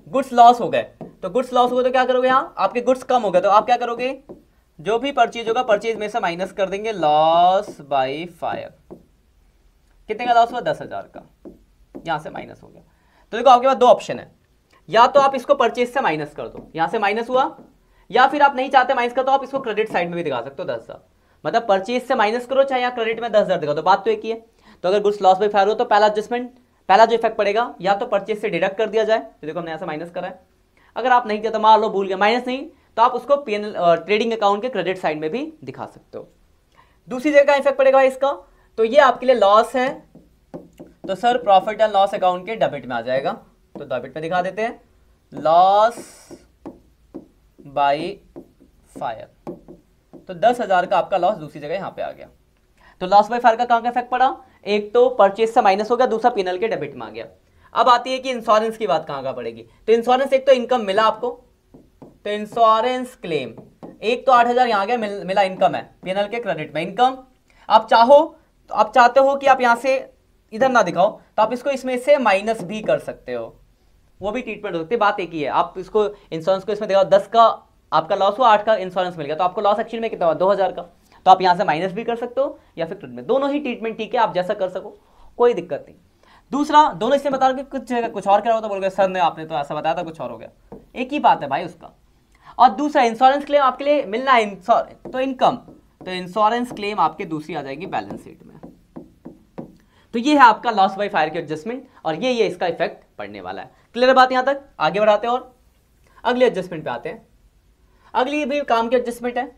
गुड्स लॉस हो गए, तो गुड्स लॉस हो गए तो क्या करोगे, यहां आपके गुड्स कम हो गए तो आप क्या करोगे, जो भी परचेज होगा परचेज में से माइनस कर देंगे लॉस बाय फायर। कितने का लॉस हुआ, 10,000 का, यहां से माइनस हो गया। तो देखो आपके पास दो ऑप्शन है, या तो आप इसको परचेज से माइनस कर दो, यहां से माइनस हुआ, या फिर आप नहीं चाहते माइनस कर तो आप इसको क्रेडिट साइड में भी दिखा सकते हो 10,000, मतलब परचेज से माइनस करो चाहे यहाँ क्रेडिट में 10,000 दिखाओ, तो बात तो एक ही है। तो अगर गुड्स लॉस बाय फायर हो तो पहला एडजस्टमेंट, पहला जो इफेक्ट पड़ेगा या तो परचेज से डिडक्ट कर दिया जाए, तो देखो हमने यहाँ से माइनस करा है, अगर आप नहीं किया तो मान लो भूल गया माइनस नहीं, तो आप उसको ट्रेडिंग अकाउंट के क्रेडिट साइड में भी दिखा सकते हो। दूसरी जगह का इफेक्ट पड़ेगा इसका, तो ये आपके लिए लॉस है, तो sir profit and loss account के डेबिट में आ जाएगा, तो डेबिट में दिखा देते हैं लॉस बाय फायर, तो 10,000 का आपका लॉस दूसरी जगह यहां पे आ गया। तो लॉस बाय फायर का कहां का इफेक्ट पड़ा, एक तो परचेज से माइनस हो गया, दूसरा P&L के डेबिट में आ गया। अब आती है कि इंश्योरेंस की बात कहां का पड़ेगी, तो इंश्योरेंस एक तो इनकम मिला आपको, तो इंश्योरेंस क्लेम एक तो 8,000 यहां गया, मिला इनकम है P&L के क्रेडिट में इनकम। आप चाहो तो आप चाहते हो कि आप यहां से इधर ना दिखाओ तो आप इसको इसमें से माइनस भी कर सकते हो, वो भी ट्रीटमेंट हो सकती है, बात एक ही है। आप इसको इंश्योरेंस को इसमें दिखाओ, 10 का आपका लॉस हुआ, 8 का इंश्योरेंस मिल गया, तो आपको लॉस एक्चुअली में कितना हुआ, 2,000 का, तो आप यहां से माइनस भी कर सकते हो या फिर ट्रीटमेंट, दोनों ही ट्रीटमेंट ठीक है, आप जैसा कर सको कोई दिक्कत नहीं। दूसरा दोनों इसलिए बता रहा कि कुछ और क्या होता, बोल गया सर ने आपने तो ऐसा बताया था कुछ और हो गया, एक ही बात है भाई उसका। और दूसरा इंश्योरेंस क्लेम आपके लिए मिलना है तो इनकम, तो इंश्योरेंस क्लेम आपके दूसरी आ जाएगी बैलेंस शीट में। तो ये है आपका लॉस बाय फायर की एडजस्टमेंट, और ये इसका इफेक्ट पड़ने वाला है। क्लियर बात यहां तक, आगे बढ़ाते हैं और अगले एडजस्टमेंट पे आते हैं। अगली भी काम की एडजस्टमेंट है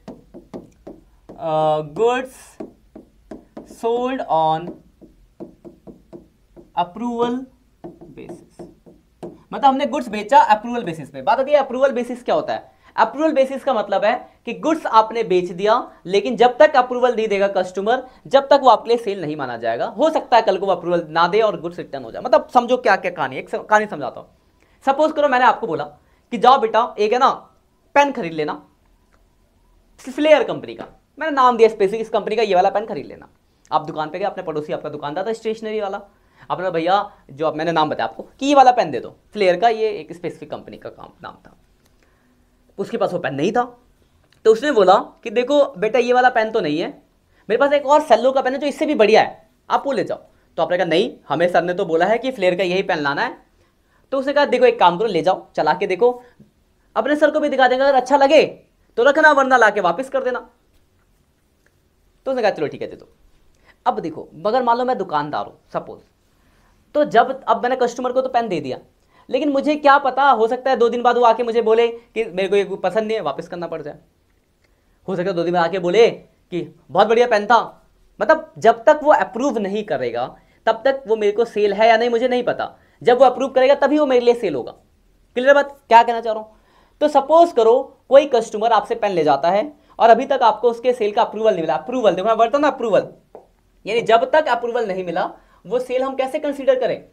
goods sold on approval basis, मतलब हमने गुड्स बेचा अप्रूवल बेसिस पे। बात आती है अप्रूवल बेसिस क्या होता है, अप्रूवल बेसिस का मतलब है कि गुड्स आपने बेच दिया, लेकिन जब तक अप्रूवल नहीं देगा कस्टमर, जब तक वो आपके लिए सेल नहीं माना जाएगा। हो सकता है कल को वो अप्रूवल ना दे और गुड्स रिटर्न हो जाए, मतलब समझो क्या क्या कहानी, एक कहानी समझाता हूं। सपोज करो मैंने आपको बोला कि जाओ बेटा एक है ना पेन खरीद लेना, फ्लेयर कंपनी का, मैंने नाम दिया स्पेसिफिक इस कंपनी का, ये वाला पेन खरीद लेना। आप दुकान पे गए, अपने पड़ोसी आपका दुकानदार था स्टेशनरी वाला, आपने भैया जो मैंने नाम बताया आपको कि ये वाला पेन दे दो, फ्लेयर का, ये एक स्पेसिफिक कंपनी का नाम था। उसके पास वो पेन नहीं था, तो उसने बोला कि देखो बेटा ये वाला पेन तो नहीं है, मेरे पास एक और सेलो का पेन है जो इससे भी बढ़िया है, आप वो ले जाओ। तो आपने कहा नहीं, हमें सर ने तो बोला है कि फ्लेयर का यही पेन लाना है। तो उसने कहा देखो एक काम करो, ले जाओ चला के देखो, अपने सर को भी दिखा देंगे, अगर अच्छा लगे तो रखना, वरना ला के वापस कर देना। तो उसने कहा चलो ठीक है दे दो। अब देखो मगर मान लो मैं दुकानदार हूं सपोज, तो जब अब मैंने कस्टमर को तो पेन दे दिया, लेकिन मुझे क्या पता, हो सकता है 2 दिन बाद वो आके मुझे बोले कि मेरे को ये पसंद नहीं है, वापस करना पड़ जाए। हो सकता है 2 दिन बाद आके बोले कि बहुत बढ़िया पेन था, मतलब जब तक वो अप्रूव नहीं करेगा तब तक वो मेरे को सेल है या नहीं मुझे नहीं पता, जब वो अप्रूव करेगा तभी वो मेरे लिए सेल होगा। क्लियर बात क्या कहना चाह रहा हूं। तो सपोज करो कोई कस्टमर आपसे पेन ले जाता है और अभी तक आपको उसके सेल का अप्रूवल नहीं मिला। अप्रूवल देखो मैं ना अप्रूवल, यानी जब तक अप्रूवल नहीं मिला वो सेल हम कैसे कंसीडर करें,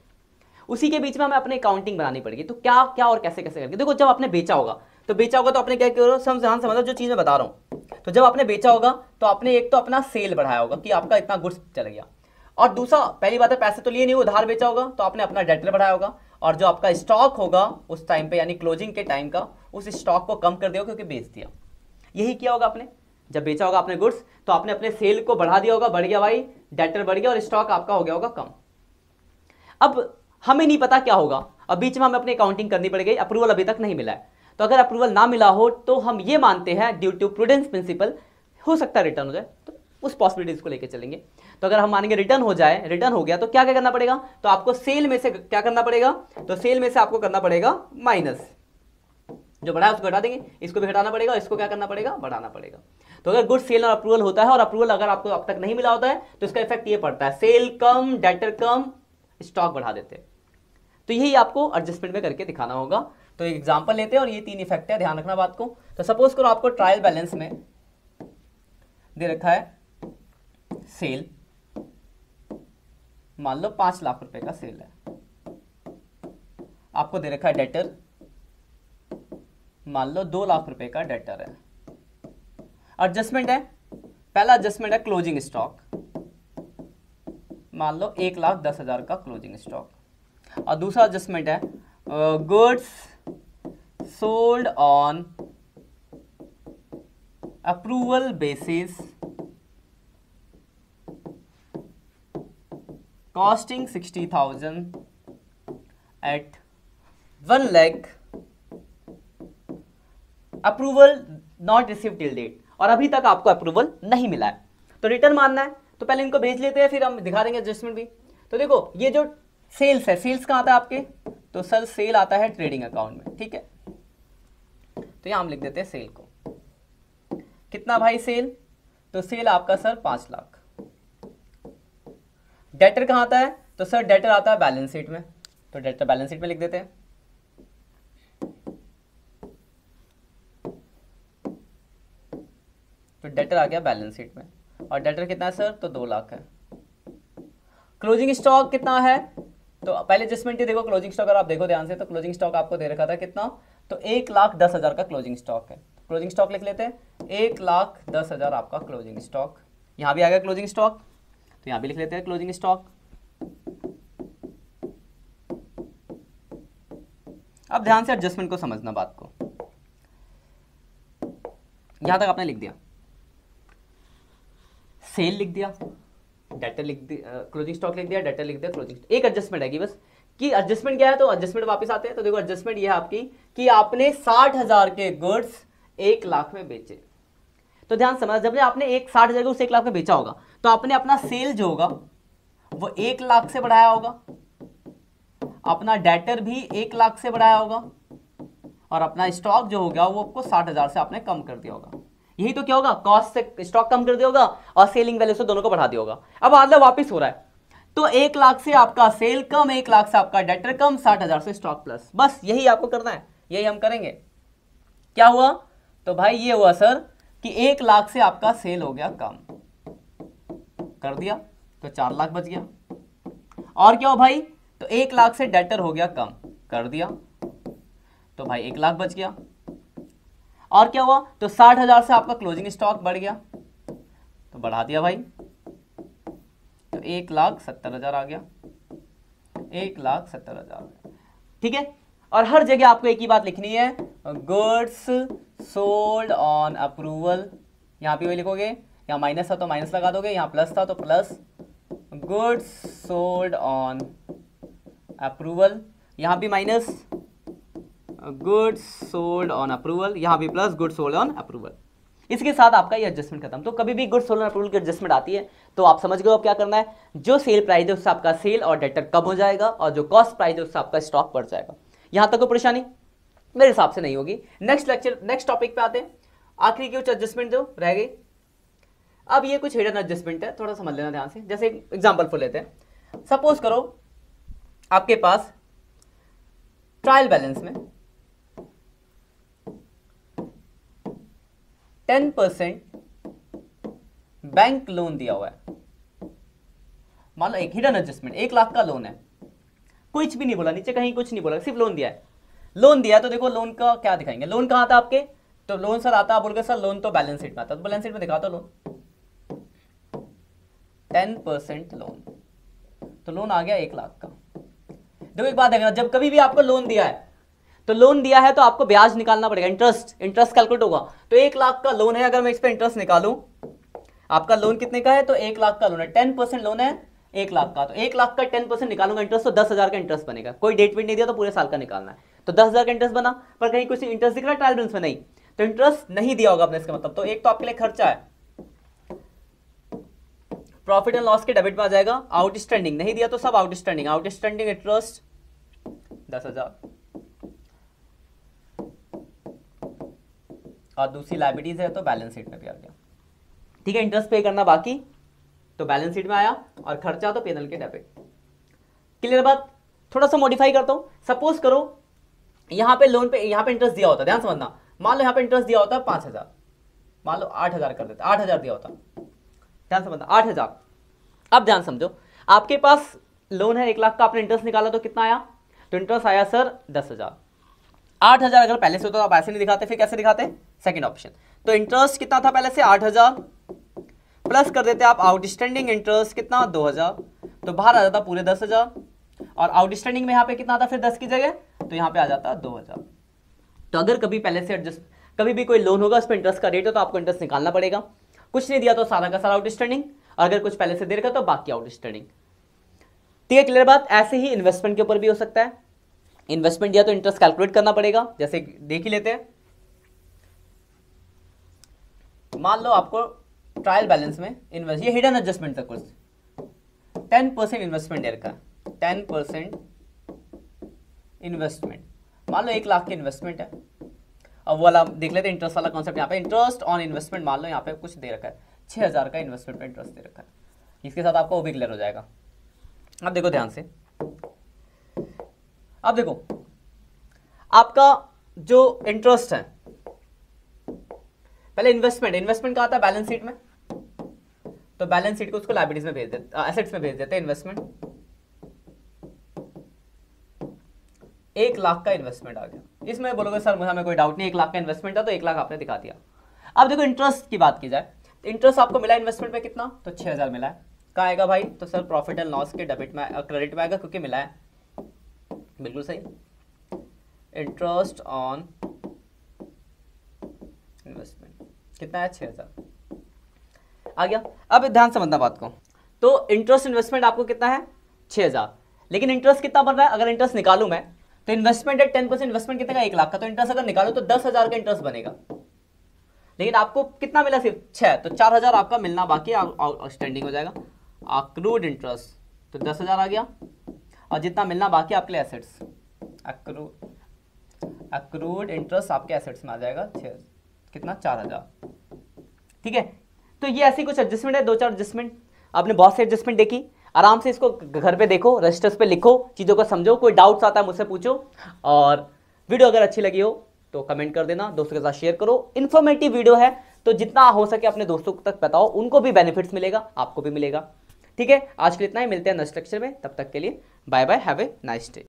उसी के बीच में हमें अपनी अकाउंटिंग बनानी पड़ेगी। तो क्या क्या और कैसे कैसे करके देखो, जब आपने बेचा होगा तो आपने क्या करो, समझो जो चीज मैं बता रहा हूं। तो जब आपने बेचा होगा तो आपने एक तो अपना सेल बढ़ाया होगा कि आपका इतना गुड्स चला गया, और दूसरा पहली बात है पैसे तो लिए नहीं, उधार बेचा होगा तो आपने अपना डेटर बढ़ाया होगा, और जो आपका स्टॉक होगा उस टाइम पे यानी क्लोजिंग के टाइम का उस स्टॉक को कम कर दिया क्योंकि बेच दिया। यही किया होगा आपने, जब बेचा होगा आपने गुड्स तो आपने अपने सेल को बढ़ा दिया होगा, बढ़ गया भाई, डेटर बढ़ गया और स्टॉक आपका हो गया होगा कम। अब हमें नहीं पता क्या होगा, अब बीच में हमें अपनी अकाउंटिंग करनी पड़ेगी, अप्रूवल अभी तक नहीं मिला है। तो अगर अप्रूवल ना मिला हो तो हम ये मानते हैं ड्यू टू प्रूडेंस प्रिंसिपल हो सकता है रिटर्न हो जाए, तो उस पॉसिबिलिटीज को लेकर चलेंगे। तो अगर हम मानेंगे रिटर्न हो जाए, रिटर्न हो गया तो क्या क्या करना पड़ेगा, तो आपको सेल में से क्या करना पड़ेगा, तो सेल में से आपको करना पड़ेगा माइनस, जो बढ़ा है उसको घटा देंगे, इसको भी घटाना पड़ेगा, इसको क्या करना पड़ेगा, बढ़ाना पड़ेगा। तो अगर गुड सेल और अप्रूवल होता है और अप्रूवल अगर आपको अब तक नहीं मिला होता है तो इसका इफेक्ट ये पड़ता है, सेल कम, डेटर कम, स्टॉक बढ़ा देते हैं। तो यही आपको एडजस्टमेंट में करके दिखाना होगा। तो एक एग्जांपल लेते हैं और ये 3 इफेक्ट है, ध्यान रखना बात को। तो सपोज करो आपको ट्रायल बैलेंस में दे रखा है सेल, मान लो 5 लाख रुपए का सेल है, आपको दे रखा है डेटर, मान लो 2 लाख रुपए का डेटर है। एडजस्टमेंट है, पहला एडजस्टमेंट है क्लोजिंग स्टॉक, मान लो 1,10,000 का क्लोजिंग स्टॉक, और दूसरा एडजस्टमेंट है goods sold on approval basis costing 60,000 at 1 lakh, approval not receive till date, और अभी तक आपको अप्रूवल नहीं मिला है। तो रिटर्न मानना है तो पहले इनको भेज लेते हैं, फिर हम दिखा देंगे एडजस्टमेंट भी। तो देखो ये जो सेल्स है, सेल्स कहाँ आता है आपके, तो सर सेल आता है ट्रेडिंग अकाउंट में, ठीक है। तो यहां हम लिख देते हैं सेल को, कितना भाई सेल, तो सेल आपका सर 5 लाख। डेटर कहां आता है, तो सर डेटर आता है बैलेंस शीट में, तो डेटर बैलेंस शीट में लिख देते हैं। तो डेटर आ गया बैलेंस शीट में, और डेटर कितना है सर, तो 2 लाख है। क्लोजिंग स्टॉक कितना है, तो पहले एडजस्टमेंट ही देखो, क्लोजिंग स्टॉक अगर आप देखो ध्यान से तो क्लोजिंग स्टॉक आपको दे रखा था कितना, तो 1,10,000 का क्लोजिंग स्टॉक है। क्लोजिंग स्टॉक लिख लेते हैं, 1,10,000 आपका क्लोजिंग स्टॉक। यहां भी आ गया क्लोजिंग स्टॉक, तो यहां भी लिख लेते हैं क्लोजिंग स्टॉक। अब ध्यान से एडजस्टमेंट को समझना बात को, यहां तक आपने लिख दिया, सेल लिख दिया, डेटर लिख दिया, क्लोजिंग स्टॉक लिख दिया, डेटर लिख दिया, क्लोजिंग। एक एडजस्टमेंट है कि बस कि एडजस्टमेंट क्या है, तो एडजस्टमेंट वापस आते हैं। तो देखो एडजस्टमेंट ये है आपकी कि आपने 60,000 के गुड्स 1 लाख में बेचे। तो ध्यान समझ, जब आपने 60,000 गुड्स 1 लाख में बेचा होगा तो आपने अपना सेल जो होगा वो 1 लाख से बढ़ाया होगा, अपना डेटर भी 1 लाख से बढ़ाया होगा, और अपना स्टॉक जो होगा वो आपको 60,000 से आपने कम कर दिया होगा। यही तो क्या होगा, कॉस्ट से स्टॉक कम कर दिया होगा और सेलिंग वैल्यू से दोनों को बढ़ा दिया होगा। अब आधा वापिस हो रहा है, तो 1 लाख से आपका सेल कम, 1 लाख से आपका डेटर कम, 60,000 से स्टॉक प्लस, बस यही आपको करना है, यही हम करेंगे। क्या हुआ, तो भाई ये हुआ सर कि 1 लाख से आपका सेल हो गया कम, कर दिया तो 4 लाख बच गया। और क्या हो भाई, तो 1 लाख से डेटर हो गया कम, कर दिया तो भाई 1 लाख बच गया। और क्या हुआ, तो 60,000 से आपका क्लोजिंग स्टॉक बढ़ गया, तो बढ़ा दिया भाई, तो 1,70,000 आ गया, 1,70,000, ठीक है। और हर जगह आपको एक ही बात लिखनी है, गुड्स सोल्ड ऑन अप्रूवल, यहां पे वही लिखोगे, यहां माइनस था तो माइनस लगा दोगे, यहां प्लस था तो plus, goods sold on approval, यहां भी minus, goods sold on approval, यहां भी plus, goods sold on approval. इसके साथ आपका ये एडजस्टमेंट खत्म। तो कभी भी गुड्स सोल्ड ऑन अप्रूवल की एडजस्टमेंट आती है तो आप समझ गए अब क्या करना है, जो सेल प्राइस है उससे आपका सेल और डेटर कम हो जाएगा, और जो कॉस्ट प्राइस है उससे आपका स्टॉक बढ़ जाएगा। यहां तक कोई परेशानी मेरे हिसाब से नहीं होगी। नेक्स्ट लेक्चर, नेक्स्ट टॉपिक पे आते हैं, आखिरी की कुछ एडजस्टमेंट जो रह गई। अब ये कुछ हिडन एडजस्टमेंट है, थोड़ा समझ लेना ध्यान से। जैसे एग्जाम्पल फॉर लेते हैं, सपोज करो आपके पास ट्रायल बैलेंस में 10% बैंक लोन दिया हुआ है, मान लो एक हिडन एडजस्टमेंट 1 लाख का लोन है, कुछ भी नहीं बोला नीचे, कहीं कुछ नहीं बोला, सिर्फ लोन दिया है। लोन दिया है तो देखो लोन का क्या दिखाएंगे, लोन कहाँ था आपके, तो लोन सर आता है, बोल के सर लोन तो बैलेंस शीट में आता है, तो बैलेंस शीट में दिखाता लोन 10% लोन, तो लोन आ गया 1 लाख का। देखो एक बात देखना, जब कभी भी आपको लोन दिया है तो लोन दिया है तो आपको ब्याज निकालना पड़ेगा, इंटरेस्ट कैलकुलेट होगा। तो 1 लाख का लोन है, अगर मैं इस पर इंटरेस्ट निकालूं, आपका लोन कितने का है, तो 1 लाख का लोन है, 10% लोन है 1 लाख का, तो 1 लाख का 10% निकालूंगा इंटरेस्ट, तो 10,000 का इंटरेस्ट बनेगा। कोई डेट वेट नहीं दिया तो पूरे साल का निकालना है, तो 10,000 का इंटरेस्ट बना, पर कहीं कुछ इंटरेस्ट दिख रहा है ट्रायल बैलेंस में, नहीं, तो इंटरेस्ट नहीं दिया होगा आपने, इसका मतलब तो एक तो आपके लिए खर्चा है, प्रॉफिट एंड लॉस के डेबिट में आ जाएगा। आउटस्टैंडिंग नहीं दिया तो सब आउटस्टैंडिंग इंटरेस्ट 10,000, और दूसरी लायबिलिटीज है तो बैलेंस शीट में भी आ गया। ठीक है, इंटरेस्ट पे करना बाकी तो बैलेंस शीट में आया, और खर्चा तो पेनल के डेबिट। क्लियर बात, थोड़ा सा मॉडिफाई करता हूं। सपोज करो यहां पे लोन पे, यहां पे इंटरेस्ट दिया होता, ध्यान समझना, मान लो यहां पे इंटरेस्ट दिया होता 5,000, मान लो 8,000 कर देते, 8,000 दिया होता, ध्यान समझना 8,000। अब ध्यान समझो, आपके पास लोन है 1 लाख का, आपने इंटरेस्ट निकाला तो कितना आया, तो इंटरेस्ट आया सर 10,000। 8,000 अगर पहले से होता तो आप ऐसे नहीं दिखाते, फिर कैसे दिखाते, सेकंड ऑप्शन। तो इंटरेस्ट कितना था पहले से 8,000, प्लस कर देते आप आउटस्टैंडिंग इंटरेस्ट कितना 2,000, तो बाहर आ जाता पूरे 10,000, और आउटस्टैंडिंग में यहाँ पे कितना था फिर 10 की जगह, तो यहाँ पे आ जाता 2,000। तो अगर कभी पहले से एडजस्ट, कभी भी कोई लोन होगा उस पर इंटरेस्ट का रेट है तो आपको इंटरेस्ट निकालना पड़ेगा, कुछ नहीं दिया तो सारा का सारा आउटस्टैंडिंग, और अगर कुछ पहले से दे रखा तो बाकी आउटस्टैंडिंग। ठीक है, क्लियर बात। ऐसे ही इन्वेस्टमेंट के ऊपर भी हो सकता है, इन्वेस्टमेंट दिया तो इंटरेस्ट कैलकुलेट करना पड़ेगा, जैसे देख ही लेते हैं। मान लो आपको ट्रायल बैलेंस में इन्वेस्ट, ये हिडन एडजस्टमेंट था कुछ, 10% इन्वेस्टमेंट दे रखा है, 10% इन्वेस्टमेंट, मान लो 1 लाख की इन्वेस्टमेंट है। अब वो वाला देख लेते हैं इंटरेस्ट वाला कॉन्सेप्ट, यहाँ पे इंटरेस्ट ऑन इन्वेस्टमेंट, मान लो यहाँ पे कुछ दे रखा है 6,000 का इन्वेस्टमेंट पे इंटरेस्ट दे रखा है, इसके साथ आपको वो भी क्लियर हो जाएगा। अब देखो ध्यान से, अब देखो आपका जो इंटरेस्ट है, पहले इन्वेस्टमेंट कहा था बैलेंस शीट में, तो बैलेंस शीट को उसको लायबिलिटीज में भेज देते, एसेट्स में भेज देते हैं इन्वेस्टमेंट। 1 लाख का इन्वेस्टमेंट आ गया, इसमें बोलोगे सर मुझे हमें कोई डाउट नहीं, 1 लाख का इन्वेस्टमेंट था तो 1 लाख आपने दिखा दिया। अब देखो इंटरेस्ट की बात की जाए, तो इंटरेस्ट आपको मिला इन्वेस्टमेंट पे कितना, तो 6,000 मिला है, कहाँ आएगा भाई, तो सर प्रॉफिट एंड लॉस के डेबिट में, क्रेडिट में आएगा क्योंकि मिला है, बिल्कुल सही। इंटरेस्ट ऑन इन्वेस्टमेंट कितना है 6,000 आ गया। अब ध्यान समझना बात को, तो इंटरेस्ट इन्वेस्टमेंट आपको कितना है 6,000, लेकिन इंटरेस्ट कितना बन रहा है, अगर इंटरेस्ट निकालूं मैं तो इन्वेस्टमेंट है 10%, इन्वेस्टमेंट कितने का 1 लाख का, तो इंटरेस्ट अगर निकालू तो 10,000 का इंटरेस्ट बनेगा, लेकिन आपको कितना मिला सिर्फ 6, तो 4,000 आपका मिलना बाकी आउटस्टैंडिंग हो जाएगा। अक्रूड इंटरेस्ट तो 10,000 आ गया, और जितना मिलना बाकी आपके एसेट्स, अक्रूड इंटरेस्ट आपके एसेट्स में आ जाएगा 6 कितना 4,000। ठीक है, तो ये ऐसी कुछ एडजस्टमेंट है, 2-4 एडजस्टमेंट, आपने बहुत से एडजस्टमेंट देखी, आराम से इसको घर पे देखो, रजिस्टर्स पे लिखो, चीज़ों को समझो, कोई डाउट्स आता है मुझसे पूछो, और वीडियो अगर अच्छी लगी हो तो कमेंट कर देना, दोस्तों के साथ शेयर करो। इन्फॉर्मेटिव वीडियो है तो जितना हो सके अपने दोस्तों तक बताओ, उनको भी बेनिफिट्स मिलेगा, आपको भी मिलेगा। ठीक है, आज के लिए इतना ही, मिलते हैं नेक्स्ट लेक्चर में, तब तक के लिए bye bye, have a nice day.